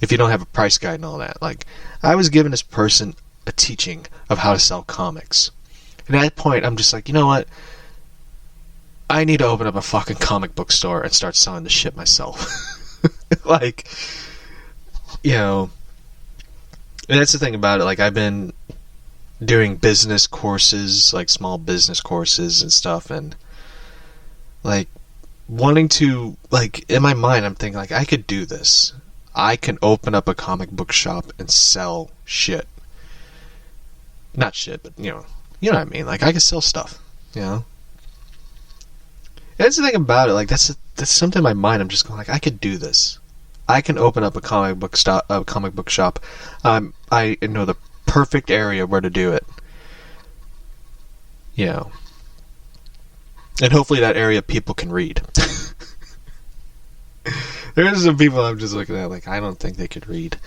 if you don't have a price guide and all that. Like, I was giving this person a teaching of how to sell comics. And at that point, I'm just like, you know what? I need to open up a fucking comic book store and start selling the shit myself. Like, you know, and that's the thing about it. Like, I've been doing business courses, like small business courses and stuff, and like wanting to, like, in my mind, I'm thinking, like, I could do this. I can open up a comic book shop and sell shit. Not shit, but you know what I mean. Like, I can sell stuff, you know. And that's the thing about it. Like, that's something in my mind. I'm just going, like, I could do this. I can open up a comic book shop. I know the perfect area where to do it. You know. And hopefully that area people can read. There's some people I'm just looking at like, I don't think they could read.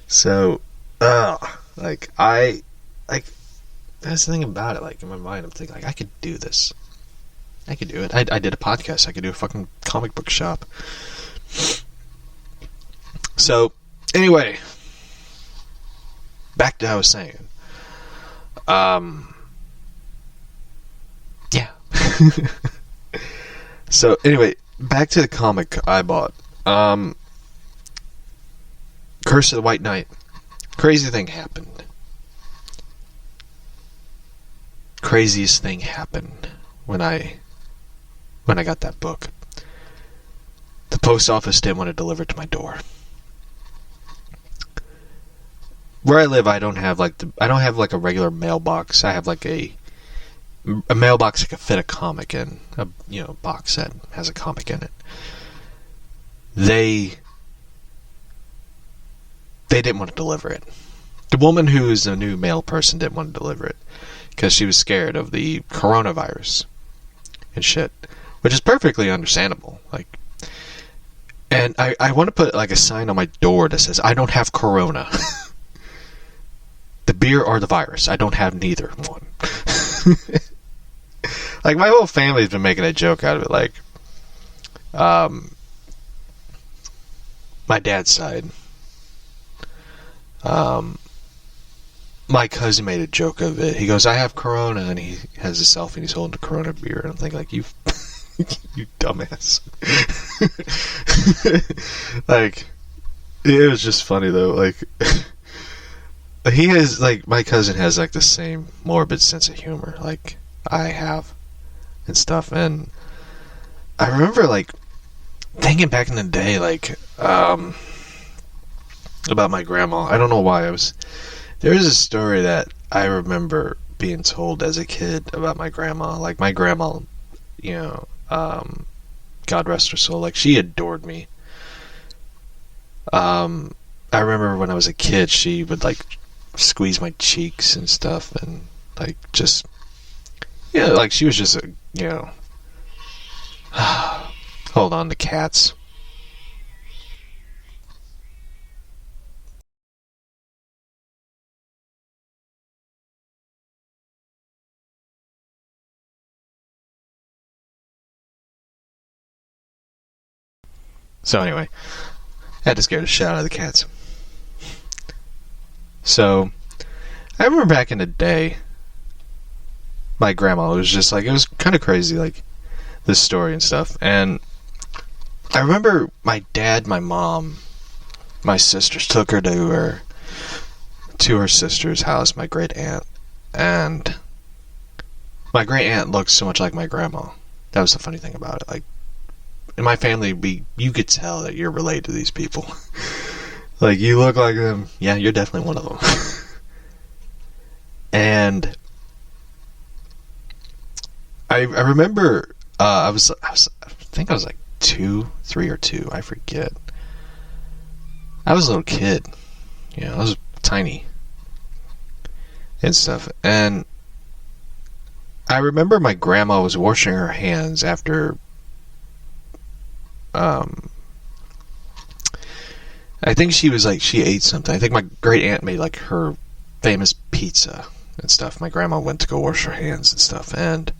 So, like, that's the thing about it. Like, in my mind, I'm thinking, like, I could do this. I could do it. I did a podcast. I could do a fucking comic book shop. So, anyway, back to what I was saying. Yeah. So, anyway, back to the comic I bought. Curse of the White Knight. Crazy thing happened. Craziest thing happened when I got that book. The post office didn't want to deliver it to my door. Where I live, I don't have like a regular mailbox. I have like a mailbox that could fit a comic in, a box that has a comic in it. They didn't want to deliver it. The woman who's a new mail person didn't want to deliver it because she was scared of the coronavirus and shit, which is perfectly understandable. Like, and I want to put like a sign on my door that says, I don't have corona. The beer or the virus. I don't have neither one. Like, my whole family's been making a joke out of it. Like, my dad's side, my cousin made a joke of it. He goes, I have corona, and he has a selfie and he's holding a corona beer, and I'm thinking, like, you you dumbass. Like, it was just funny though. Like, he has, like, my cousin has like the same morbid sense of humor like I have and stuff. And I remember, like, thinking back in the day, like, about my grandma. I don't know why there was a story that I remember being told as a kid about my grandma. Like, my grandma, God rest her soul, like, she adored me. I remember when I was a kid, she would, like, squeeze my cheeks and stuff, and, like, just, like, she was just hold on, the cats. So anyway, I had to scare the shit out of the cats. So, I remember back in the day, my grandma was just like, it was kind of crazy. Like, this story and stuff. And I remember my dad, my mom, my sisters took her to her sister's house, my great aunt, and my great aunt looked so much like my grandma. That was the funny thing about it. Like, in my family, you could tell that you're related to these people. Like, you look like them. Yeah, you're definitely one of them. And I remember I think I was like 2, 3 or 2, I forget. I was a little kid, I was tiny and stuff. And I remember my grandma was washing her hands after I think she ate something. I think my great aunt made like her famous pizza and stuff. My grandma went to go wash her hands and stuff, and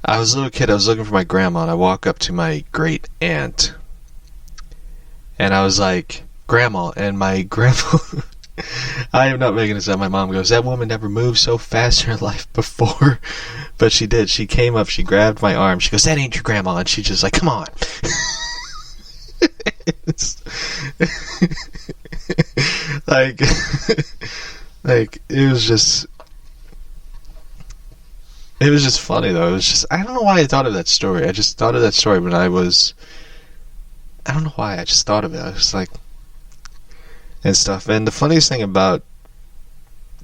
I was a little kid. I was looking for my grandma, and I walk up to my great aunt, and I was like, "Grandma," and my grandma, I am not making this up. My mom goes, "That woman never moved so fast in her life before," but she did. She came up, she grabbed my arm, she goes, "That ain't your grandma," and she just like, "Come on." like it was just funny though. It was just, I don't know why I thought of that story. I just thought of that story when I don't know why, I just thought of it. I was like, and stuff. And the funniest thing about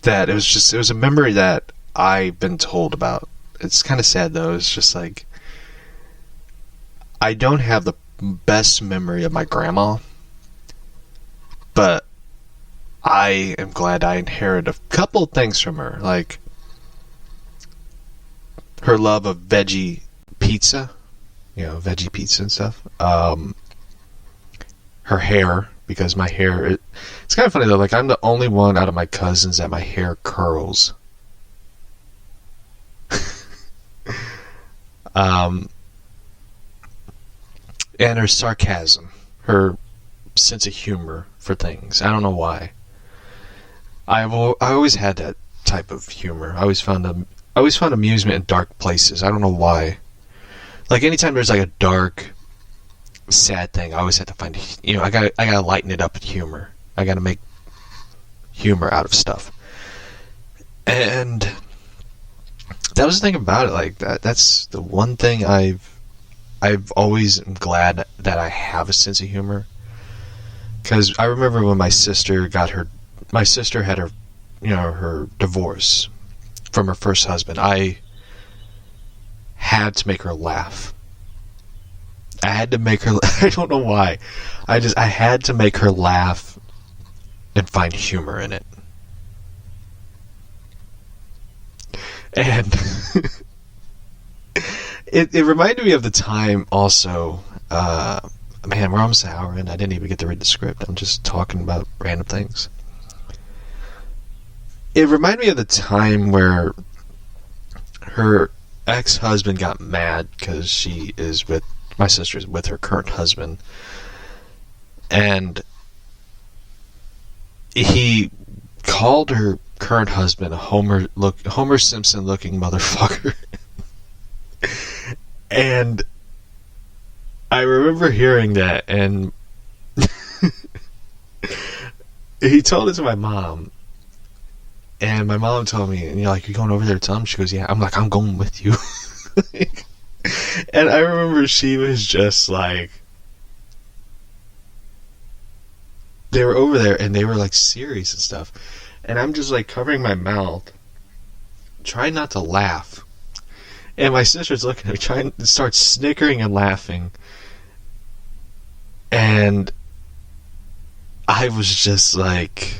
that, it was a memory that I've been told about. It's kind of sad though. It's just like, I don't have the best memory of my grandma, but I am glad I inherited a couple of things from her, like her love of veggie pizza, veggie pizza and stuff. Her hair, because my hair, it's kind of funny though, like I'm the only one out of my cousins that my hair curls. And her sarcasm, her sense of humor for things. I don't know why. I always had that type of humor. I always found amusement in dark places. I don't know why. Like anytime there's like a dark, sad thing, I always have to find, I gotta lighten it up with humor. I gotta make humor out of stuff. And that was the thing about it. Like that's the one thing I've always am glad that I have a sense of humor. Because I remember when my sister had her, her divorce from her first husband. I had to make her laugh. I had to make her, I don't know why. I had to make her laugh and find humor in it. And it reminded me of the time also, man, we're almost an hour in. I didn't even get to read the script. I'm just talking about random things. It reminded me of the time where her ex-husband got mad because my sister's with her current husband. And he called her current husband a Homer Simpson looking motherfucker. And I remember hearing that, and he told it to my mom, and my mom told me, and you going over there to tell him? She goes, yeah. I'm like, I'm going with you. And I remember she was just like, they were over there, and they were like serious and stuff, and I'm just like covering my mouth, trying not to laugh. And my sister's looking at me, trying to start snickering and laughing. And I was just like...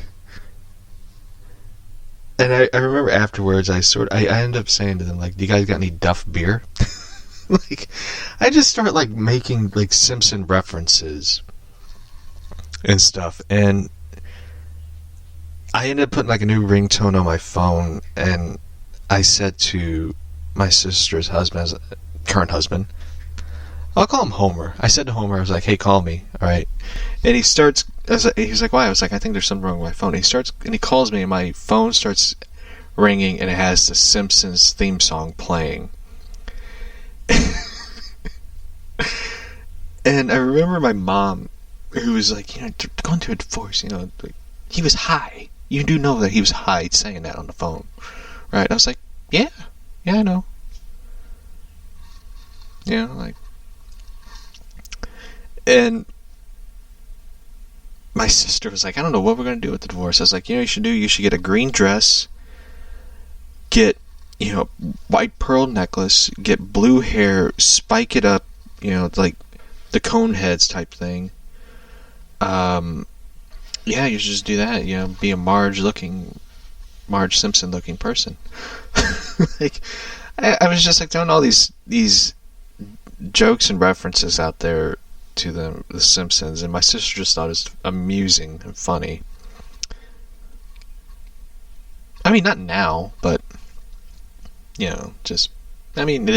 And I remember afterwards, I ended up saying to them, like, do you guys got any Duff beer? Like, I just start, like, making, like, Simpson references and stuff. And I ended up putting, like, a new ringtone on my phone. And I said to my sister's husband, current husband, I'll call him Homer. I said to Homer, I was like, hey, call me, alright? And he's like, why? I was like, I think there's something wrong with my phone. And he calls me, and my phone starts ringing, and it has the Simpsons theme song playing. And I remember my mom, who was like, going through a divorce, like, he was high. You do know that he was high saying that on the phone, right? I was like, yeah, I know. Like, and my sister was like, I don't know what we're going to do with the divorce. I was like, you should get a green dress, get, white pearl necklace, get blue hair, spike it up, like the cone heads type thing. Yeah, you should just do that, be a Marge Simpson looking person. Like, I was just like throwing all these jokes and references out there to the Simpsons, and my sister just thought it was amusing and funny. I mean, not now, but it is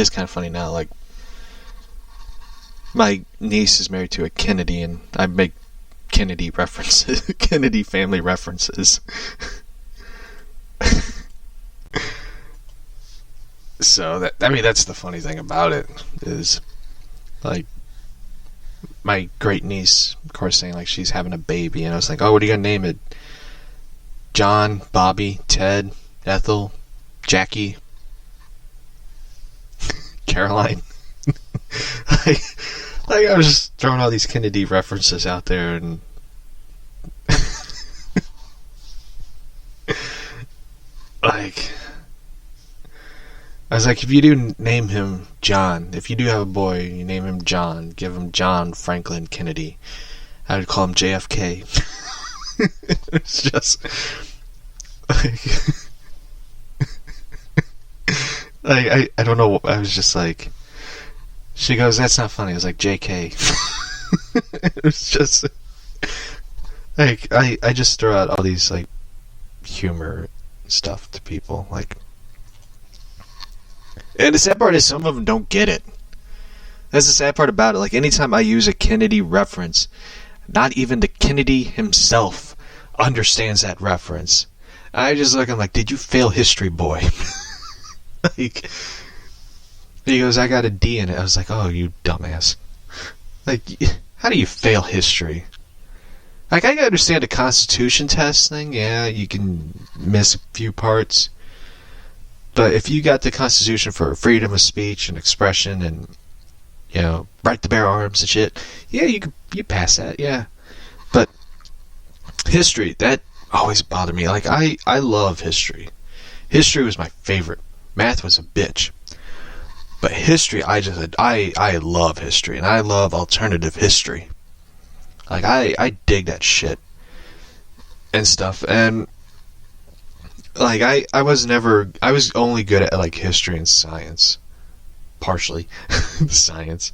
kind of funny now. Like, my niece is married to a Kennedy, and I make Kennedy references, Kennedy family references. So that's the funny thing about it, is like my great niece, of course, saying like she's having a baby, and I was like, oh, what are you gonna name it? John, Bobby, Ted, Ethel, Jackie, Caroline. Like I was just throwing all these Kennedy references out there, and like I was like, if you do name him John, if you do have a boy, you name him John, give him John Franklin Kennedy. I would call him JFK. It's just like I don't know. I was just like, she goes, that's not funny. I was like, JK. It was just like I just throw out all these like humor stuff to people, like. And the sad part is some of them don't get it. That's the sad part about it. Like, anytime I use a Kennedy reference, not even the Kennedy himself understands that reference. I just look, I'm like, did you fail history, boy? Like, he goes, I got a D in it. I was like, oh, you dumbass. Like, how do you fail history? Like, I can understand the Constitution test thing. Yeah, you can miss a few parts. But if you got the Constitution for freedom of speech and expression and, right to bear arms and shit, yeah, you pass that, yeah. But history, that always bothered me. Like, I love history. History was my favorite. Math was a bitch. But history, I love history, and I love alternative history. Like, I dig that shit and stuff, and like, I was only good at like history and science, partially science.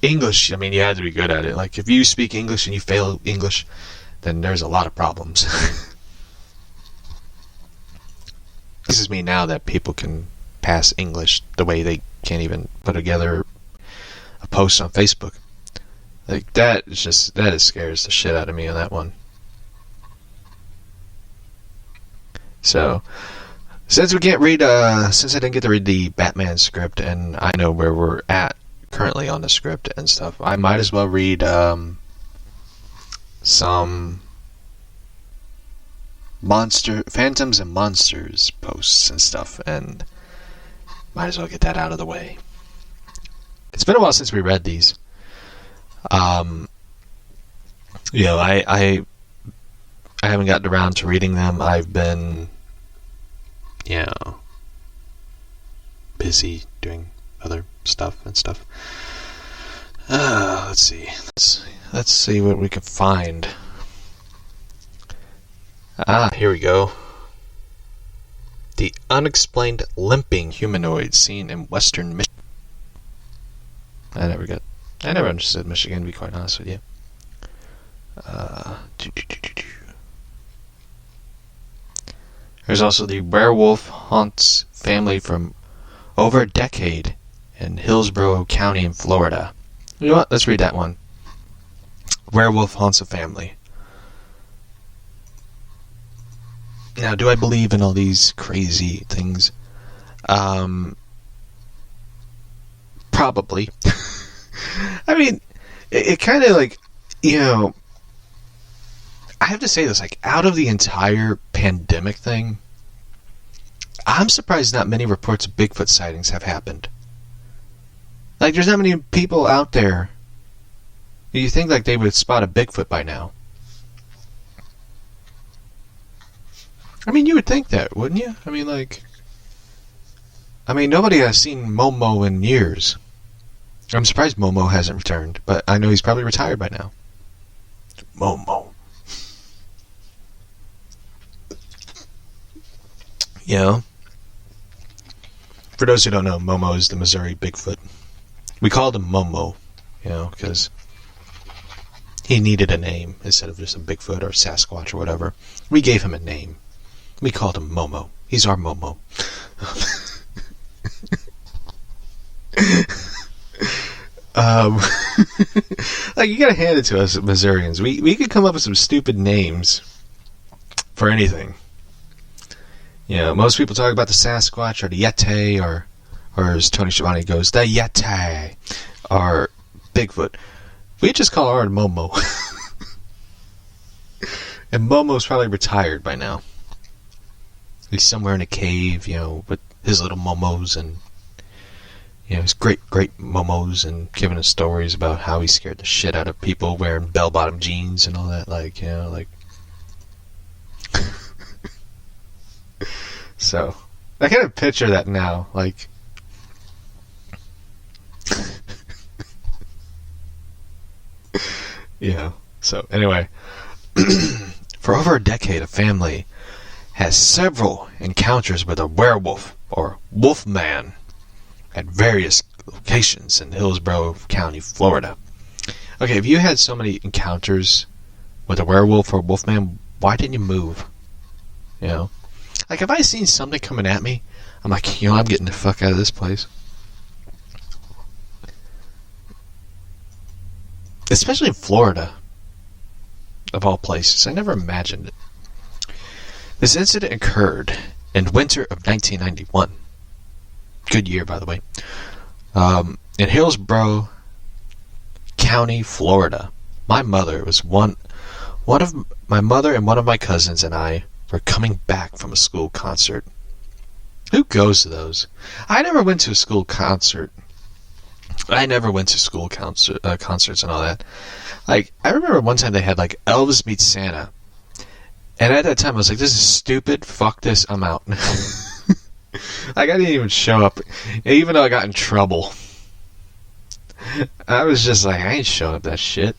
English, I mean, you had to be good at it. Like, if you speak English and you fail English, then there's a lot of problems. This is me now that people can pass English the way they can't even put together a post on Facebook. Like, that scares the shit out of me on that one. So, since we can't read, since I didn't get to read the Batman script, and I know where we're at currently on the script and stuff, I might as well read some Phantoms and Monsters posts and stuff, and might as well get that out of the way. It's been a while since we read these. I haven't gotten around to reading them. I've been, busy doing other stuff and stuff. Let's see. Let's see what we can find. Here we go. The unexplained limping humanoid seen in western Michigan. I never understood Michigan, to be quite honest with you. There's also the werewolf haunts family from over a decade in Hillsborough County in Florida. You know what? Let's read that one. Werewolf haunts a family. Now, do I believe in all these crazy things? Probably. I mean, it kind of like, you know, I have to say this, like, out of the entire pandemic thing, I'm surprised not many reports of Bigfoot sightings have happened. Like, there's not many people out there. You think, like, they would spot a Bigfoot by now. I mean, you would think that, wouldn't you? I mean, like... nobody has seen Momo in years. I'm surprised Momo hasn't returned, but I know he's probably retired by now. Momo. You know? For those who don't know, Momo is the Missouri Bigfoot. We called him Momo, you know, because he needed a name instead of just a Bigfoot or Sasquatch or whatever. We gave him a name. We called him Momo. He's our Momo. Like, you gotta hand it to us, Missourians. We could come up with some stupid names for anything. You know, most people talk about the Sasquatch or the Yeti or as Tony Schiavone goes, the Yeti or Bigfoot. We just call ours Momo. And Momo's probably retired by now. He's somewhere in a cave, you know, with his little Momos and, you know, his great Momos, and giving us stories about how he scared the shit out of people wearing bell-bottom jeans and all that, like, you know, like... So, I kind of picture that now, like... Yeah, so, anyway. For over a decade, a family has several encounters with a werewolf, or wolfman, at various locations in Hillsborough County, Florida. Okay, if you had so many encounters with a werewolf or wolfman, why didn't you move? You know? Like, if I seen something coming at me, I'm like, you know, I'm getting the fuck out of this place. Especially in Florida, of all places. I never imagined it. This incident occurred in winter of 1991. Good year, by the way. In Hillsborough County, Florida. My mother and one of my cousins and I were coming back from a school concert. Who goes to those? I never went to a school concert. I never went to school concerts and all that. Like, I remember one time they had, like, Elvis Meets Santa. And at that time, I was like, this is stupid. Fuck this. I'm out. Like, I didn't even show up. Even though I got in trouble. I was just like, I ain't showing up that shit.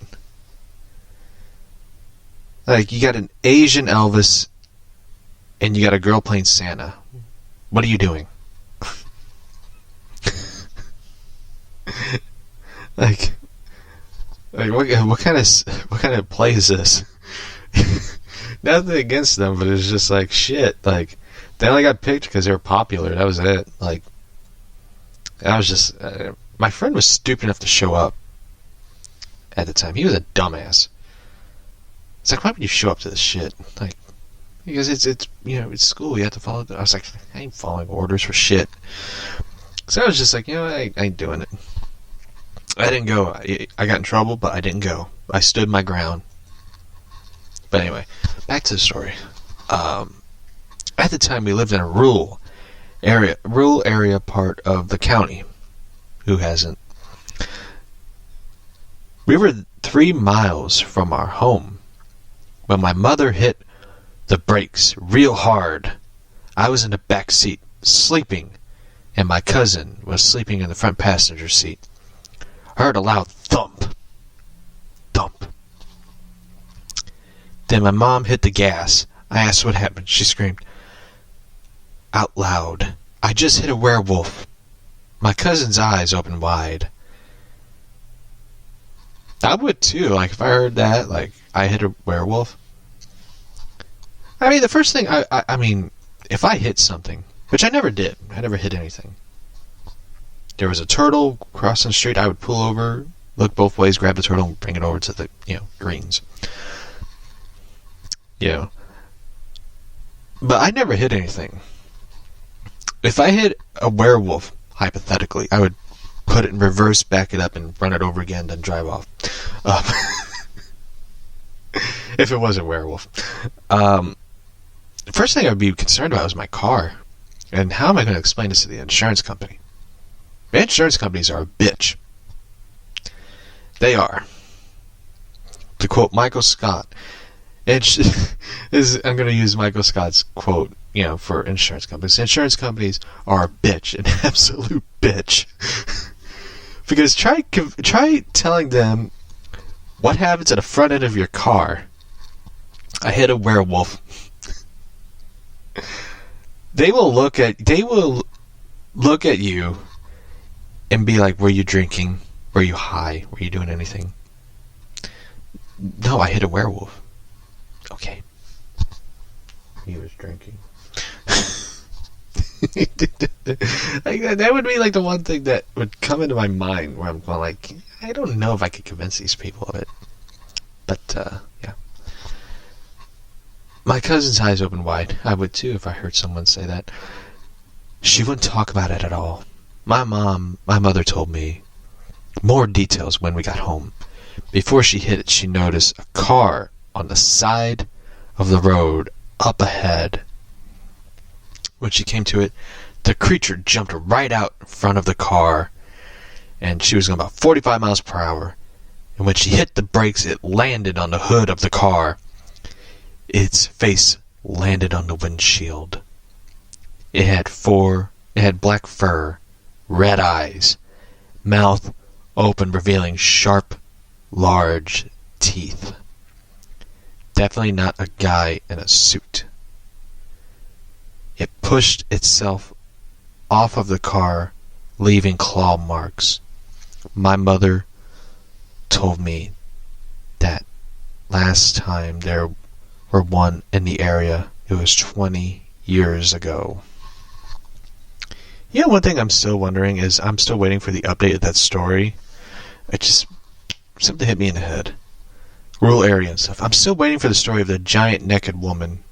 Like, you got an Asian Elvis, and you got a girl playing Santa. What are you doing? like what kind of play is this? Nothing against them, but it's just like, shit. Like, they only got picked because they were popular. That was it. Like, I was just... my friend was stupid enough to show up at the time. He was a dumbass. It's like, why would you show up to this shit? Like, because it's you know, it's school. You have to follow... I was like, I ain't following orders for shit. So I was just like, you know, I ain't doing it. I didn't go. I got in trouble, but I didn't go. I stood my ground. But anyway, back to the story. At the time, we lived in a rural area part of the county. Who hasn't? We were 3 miles from our home when my mother hit the brakes real hard. I was in the back seat, sleeping, and my cousin was sleeping in the front passenger seat. I heard a loud thump. Thump. Then my mom hit the gas. I asked what happened. She screamed out loud, I just hit a werewolf. My cousin's eyes opened wide. I would too, like, if I heard that, like, I hit a werewolf. I mean, the first thing, I mean, if I hit something, which I never did, I never hit anything. There was a turtle crossing the street, I would pull over, look both ways, grab the turtle, and bring it over to the, you know, greens. You know. But I never hit anything. If I hit a werewolf, hypothetically, I would put it in reverse, back it up, and run it over again, then drive off. If it was a werewolf. The first thing I would be concerned about was my car. And how am I going to explain this to the insurance company? The insurance companies are a bitch. They are. To quote Michael Scott, I'm going to use Michael Scott's quote, for insurance companies. Insurance companies are a bitch, an absolute bitch. Because try telling them what happens at the front end of your car. I hit a werewolf. They will look at you and be like, "Were you drinking? Were you high? Were you doing anything?" No, I hit a werewolf. Okay. He was drinking. That would be like the one thing that would come into my mind where I'm going like, I don't know if I could convince these people of it. But, yeah. My cousin's eyes opened wide. I would too if I heard someone say that. She wouldn't talk about it at all. My mother told me more details when we got home. Before she hit it, she noticed a car on the side of the road up ahead. When she came to it, the creature jumped right out in front of the car, and she was going about 45 miles per hour. And when she hit the brakes, it landed on the hood of the car. Its face landed on the windshield. It had black fur, red eyes, mouth open, revealing sharp, large teeth. Definitely not a guy in a suit. It pushed itself off of the car, leaving claw marks. My mother told me that last time there were one in the area, it was 20 years ago. One thing I'm still wondering is I'm still waiting for the update of that story. Something hit me in the head. Rural area and stuff. I'm still waiting for the story of the giant naked woman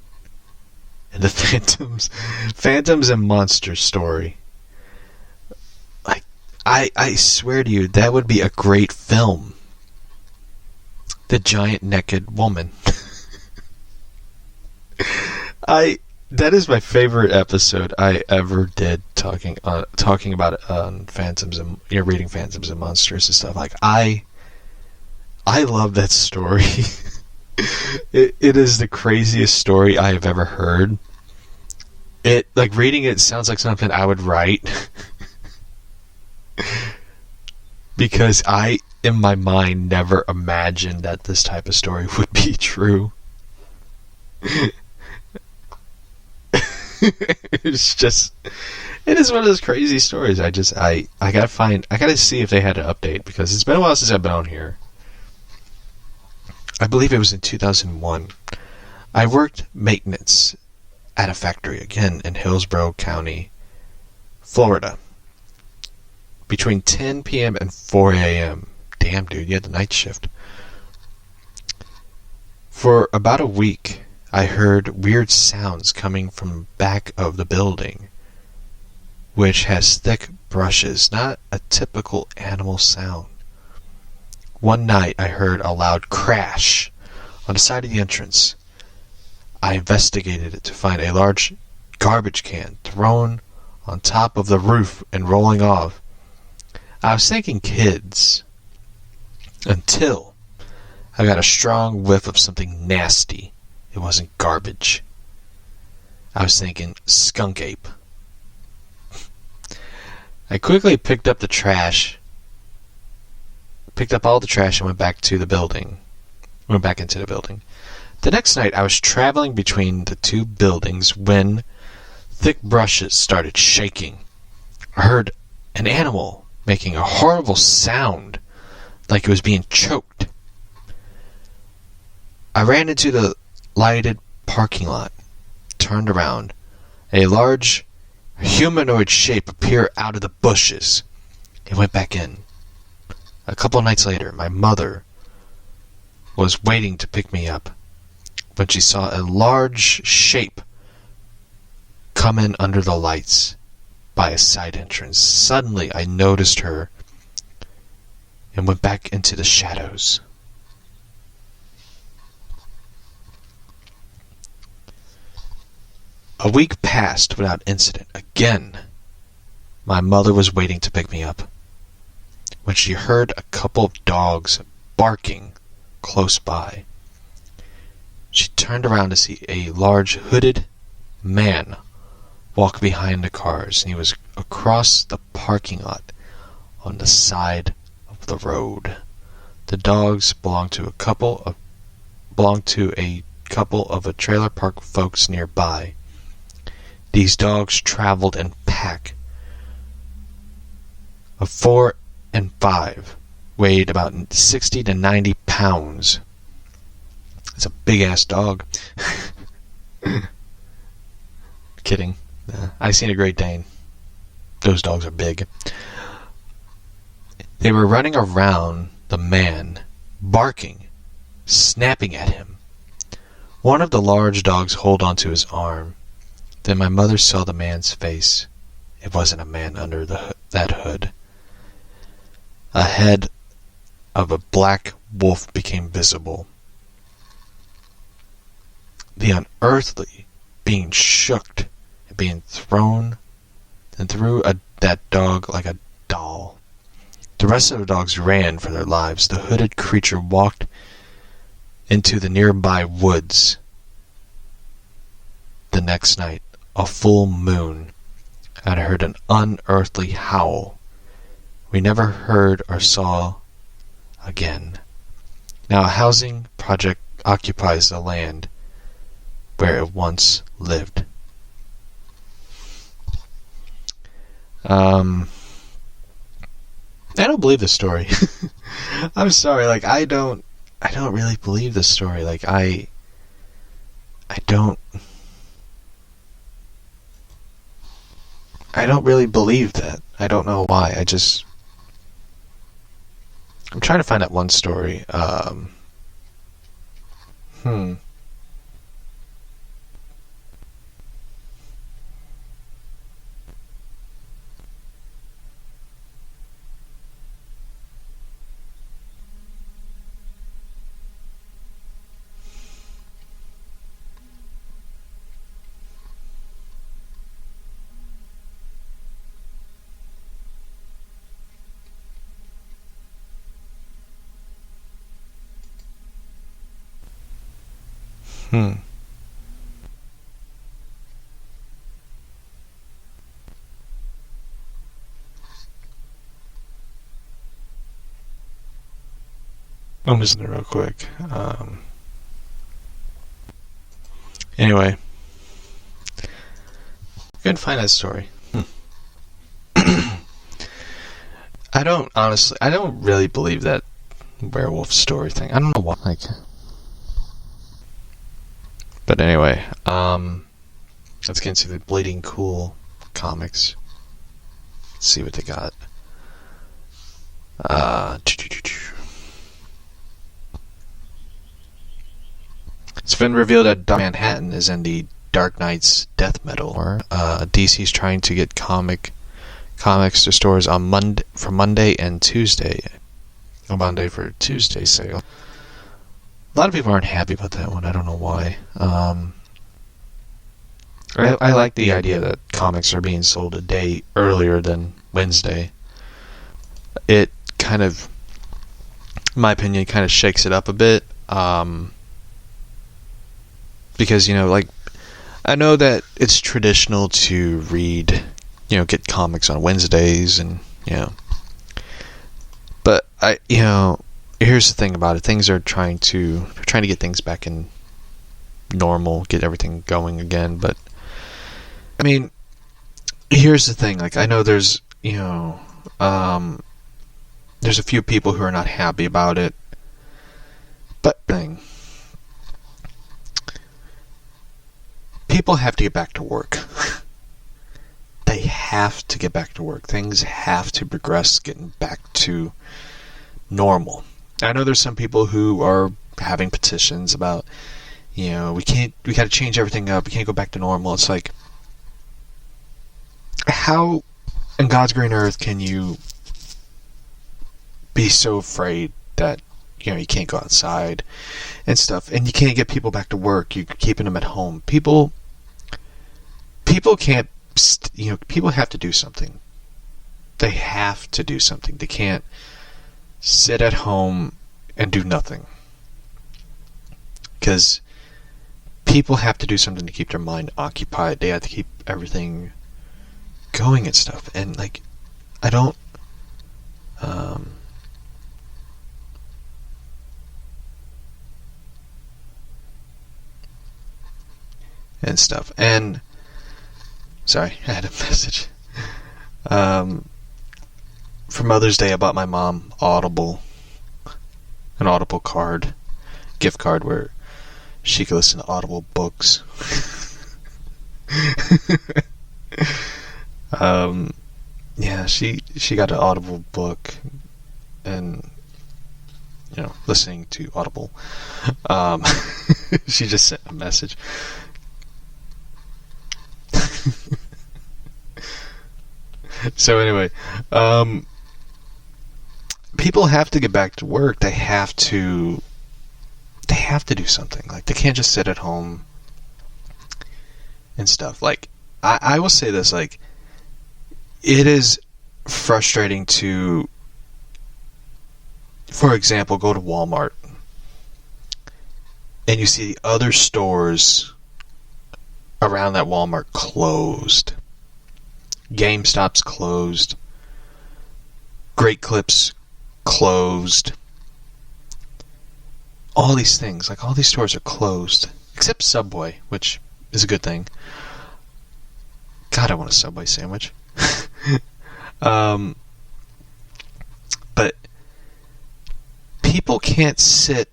and the phantoms and monsters story. I swear to you, that would be a great film. The giant naked woman. That is my favorite episode I ever did talking about it on phantoms and reading phantoms and monsters and stuff. I love that story. It is the craziest story I have ever heard. Reading it sounds like something I would write. Because I, in my mind, never imagined that this type of story would be true. It is one of those crazy stories. I gotta see if they had an update, because it's been a while since I've been on here. I believe it was in 2001. I worked maintenance at a factory, again, in Hillsborough County, Florida, between 10 p.m. and 4 a.m. Damn, dude, you had the night shift. For about a week, I heard weird sounds coming from back of the building, which has thick brushes, not a typical animal sound. One night, I heard a loud crash on the side of the entrance. I investigated it to find a large garbage can thrown on top of the roof and rolling off. I was thinking kids, until I got a strong whiff of something nasty. It wasn't garbage. I was thinking skunk ape. I quickly picked up all the trash and went back into the building. The next night, I was traveling between the two buildings when thick brushes started shaking. I heard an animal making a horrible sound, like it was being choked. I ran into the lighted parking lot, turned around. A large humanoid shape appeared out of the bushes. It went back in. A couple nights later, my mother was waiting to pick me up when she saw a large shape come in under the lights by a side entrance. Suddenly, I noticed her and went back into the shadows. A week passed without incident. Again, my mother was waiting to pick me up when she heard a couple of dogs barking close by. She turned around to see a large hooded man walk behind the cars, and he was across the parking lot on the side of the road. The dogs belonged to a couple of a trailer park folks nearby. These dogs traveled in pack of 4 and 5, weighed about 60 to 90 pounds. It's a big-ass dog. Kidding. I seen a Great Dane. Those dogs are big. They were running around the man, barking, snapping at him. One of the large dogs hold onto his arm. Then my mother saw the man's face. It wasn't a man under that hood. A head of a black wolf became visible. The unearthly being shook and being thrown and threw that dog like a doll. The rest of the dogs ran for their lives. The hooded creature walked into the nearby woods. The next night, a full moon, I heard an unearthly howl. We never heard or saw again. Now a housing project occupies the land where it once lived. I don't believe this story. I'm sorry, I don't really believe this story. I don't really believe that. I don't know why. I'm trying to find that one story. I'm just real quick. Anyway, couldn't find that story. I don't really believe that werewolf story thing. I don't know why. But anyway, let's get into the Bleeding Cool comics. Let's see what they got. It's been revealed that Dr. Manhattan is in the Dark Knight's death metal. DC's trying to get comics to stores on Monday and Tuesday. Monday for Tuesday sale. A lot of people aren't happy about that one. I don't know why. I like the idea that comics are being sold a day earlier than Wednesday. It kind of, in my opinion, kind of shakes it up a bit. Because, I know that it's traditional to read, get comics on Wednesdays and, But, here's the thing about it. Things are trying to get things back in normal, get everything going again. But, here's the thing. I know there's, there's a few people who are not happy about it. But, people have to get back to work. They have to get back to work. Things have to progress, getting back to normal. I know there's some people who are having petitions about, we got to change everything up. We can't go back to normal. It's like, how in God's green earth can you be so afraid that, you can't go outside and stuff, and you can't get people back to work. You're keeping them at home. People can't, people have to do something. They have to do something. They can't sit at home and do nothing. Because people have to do something to keep their mind occupied. They have to keep everything going and stuff. And, I don't... and stuff. And... Sorry, I had a message. For Mother's Day, I bought my mom an Audible gift card where she could listen to Audible books. Yeah, she got an Audible book, and listening to Audible. She just sent a message. So anyway, people have to get back to work. They have to do something. They can't just sit at home and stuff. I will say this, it is frustrating to, for example, go to Walmart and you see the other stores around that Walmart closed. GameStop's closed. Great Clips closed. All these things, all these stores are closed. Except Subway, which is a good thing. God, I want a Subway sandwich. But people can't sit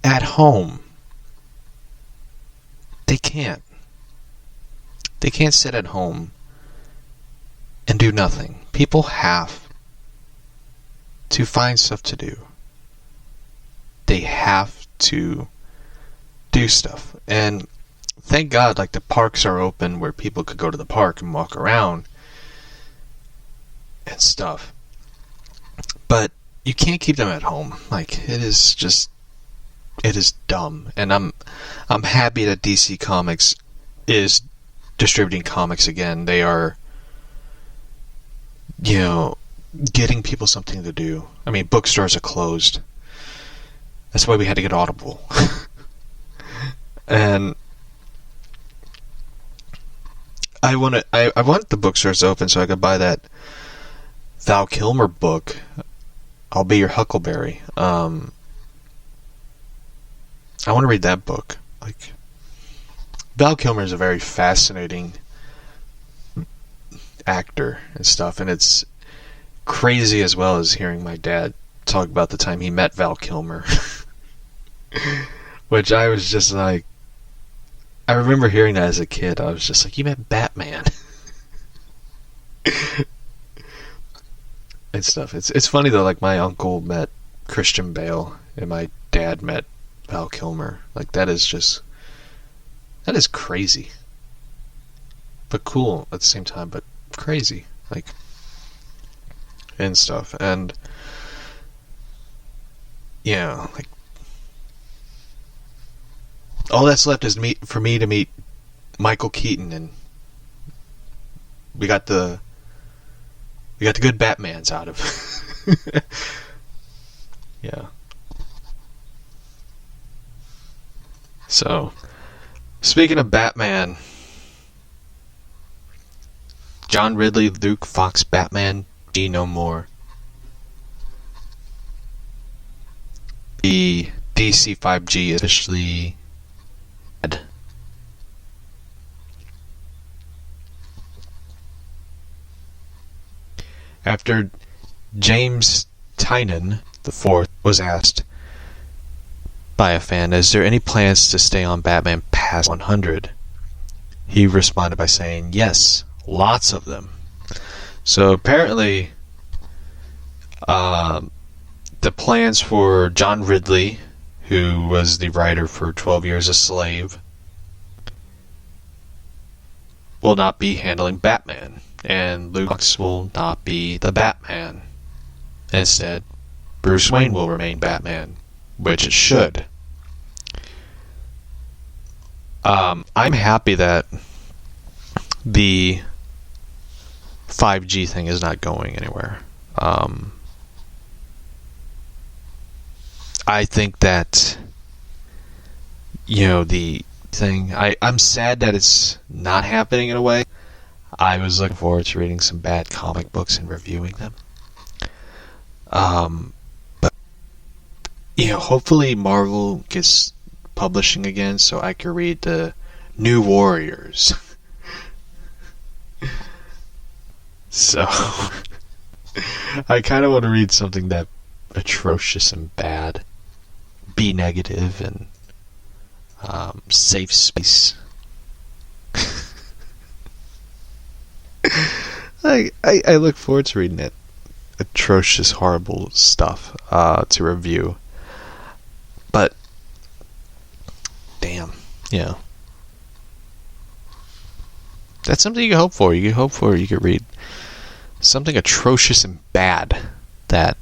at home. They can't. They can't sit at home and do nothing. People have to find stuff to do. They have to do stuff. And thank God, the parks are open where people could go to the park and walk around and stuff. But you can't keep them at home. It is dumb. And I'm happy that DC Comics is distributing comics again. They are, getting people something to do. I mean, bookstores are closed. That's why we had to get Audible. And I want the bookstores open so I could buy that Val Kilmer book, I'll Be Your Huckleberry. I want to read that book. Val Kilmer is a very fascinating actor and stuff, and it's crazy as well as hearing my dad talk about the time he met Val Kilmer. Which I was just I remember hearing that as a kid. I was just you met Batman. And stuff. It's funny though, my uncle met Christian Bale and my dad met Val Kilmer. That is crazy. But cool at the same time, but crazy. And stuff. And all that's left is for me to meet Michael Keaton, and we got the good Batmans out of. Yeah. So, speaking of Batman, John Ridley, Luke Fox, Batman, be no more. The DC 5G is officially dead. After James Tynan IV was asked by a fan, is there any plans to stay on Batman past 100? He responded by saying, yes, lots of them. So apparently, the plans for John Ridley, who was the writer for 12 Years a Slave, will not be handling Batman, and Luke Fox will not be the Batman. Instead, Bruce Wayne will remain Batman, which it should. I'm happy that the 5G thing is not going anywhere. I think that, the thing, I'm sad that it's not happening in a way. I was looking forward to reading some bad comic books and reviewing them. But, hopefully Marvel gets publishing again so I could read the New Warriors. So, I kind of want to read something that atrocious and bad, be negative, and safe space. I look forward to reading that atrocious, horrible stuff to review. But, damn, that's something you can hope for. You could read something atrocious and bad that.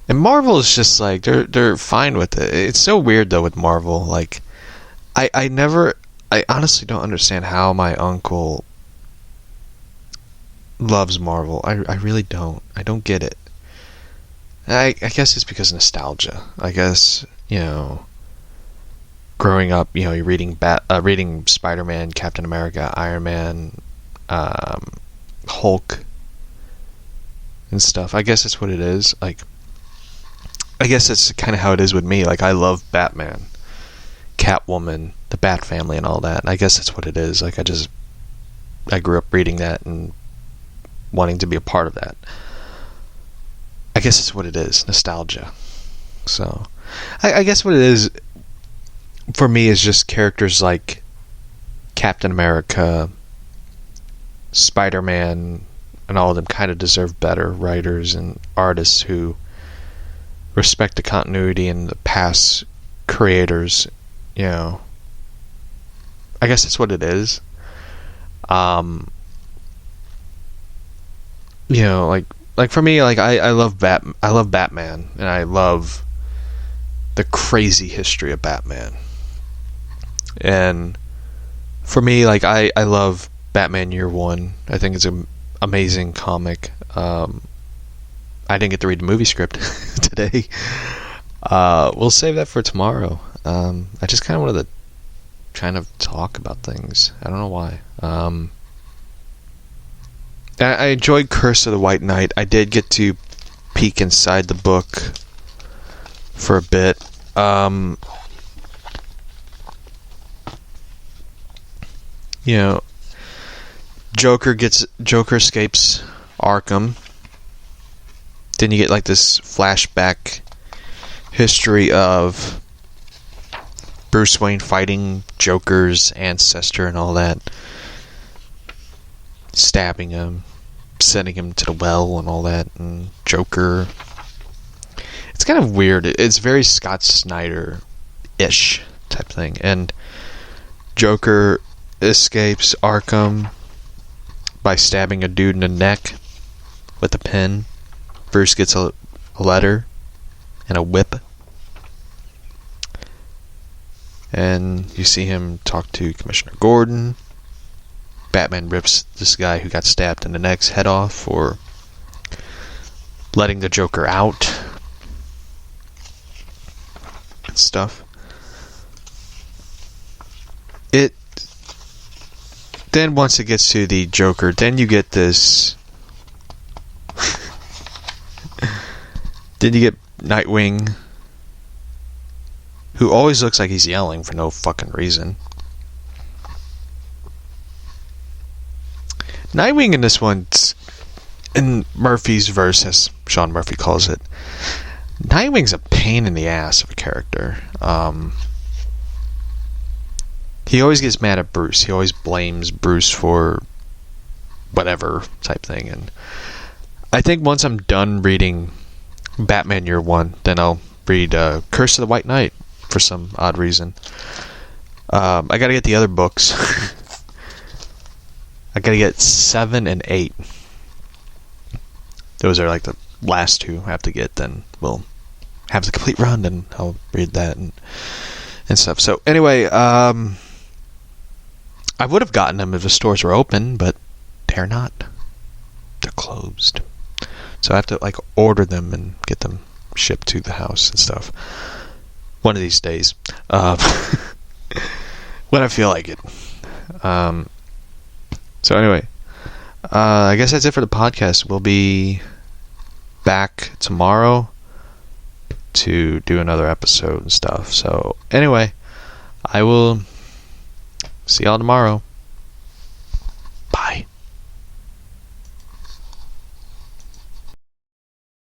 And Marvel is just like they're fine with it. It's so weird though with Marvel. Like, I honestly don't understand how my uncle loves Marvel. I really don't. I don't get it. I guess it's because of nostalgia. I guess, growing up, you're reading Spider-Man, Captain America, Iron Man, Hulk, and stuff. I guess that's what it is. Like, I guess that's kind of how it is with me. Like, I love Batman, Catwoman, the Bat Family, and all that. And I guess that's what it is. Like, I grew up reading that and wanting to be a part of that. I guess that's what it is. Nostalgia. So, I guess what it is for me is just characters like Captain America, Spider-Man, and all of them kind of deserve better writers and artists who respect the continuity and the past creators. I guess that's what it is. Like for me, like I love Batman, and I love the crazy history of Batman. And for me, like I love Batman Year One. I think it's an amazing comic. I didn't get to read the movie script today. We'll save that for tomorrow. I just kind of wanted to talk about things. I don't know why. I enjoyed Curse of the White Knight. I did get to peek inside the book for a bit. Joker escapes Arkham. Then you get like this flashback history of Bruce Wayne fighting Joker's ancestor and all that, stabbing him, sending him to the well and all that, and Joker. It's kind of weird. It's very Scott Snyder-ish type thing. And Joker escapes Arkham by stabbing a dude in the neck with a pen. Bruce gets a letter and a whip. And you see him talk to Commissioner Gordon. Batman rips this guy who got stabbed in the neck's head off for letting the Joker out and stuff. Then once it gets to the Joker, then you get this. Then you get Nightwing, who always looks like he's yelling for no fucking reason. Nightwing in this one, in Murphy's verse, as Sean Murphy calls it, Nightwing's a pain in the ass of a character. He always gets mad at Bruce. He always blames Bruce for whatever type thing. And I think once I'm done reading Batman Year One, then I'll read Curse of the White Knight for some odd reason. I gotta get the other books. I gotta get 7 and 8. Those are like the last two I have to get, then we'll have the complete run, and I'll read that and stuff. So anyway, I would have gotten them if the stores were open, but they're not. They're closed. So I have to like order them and get them shipped to the house and stuff. One of these days. When I feel like it. So anyway, I guess that's it for the podcast. We'll be back tomorrow to do another episode and stuff. So anyway, I will see y'all tomorrow.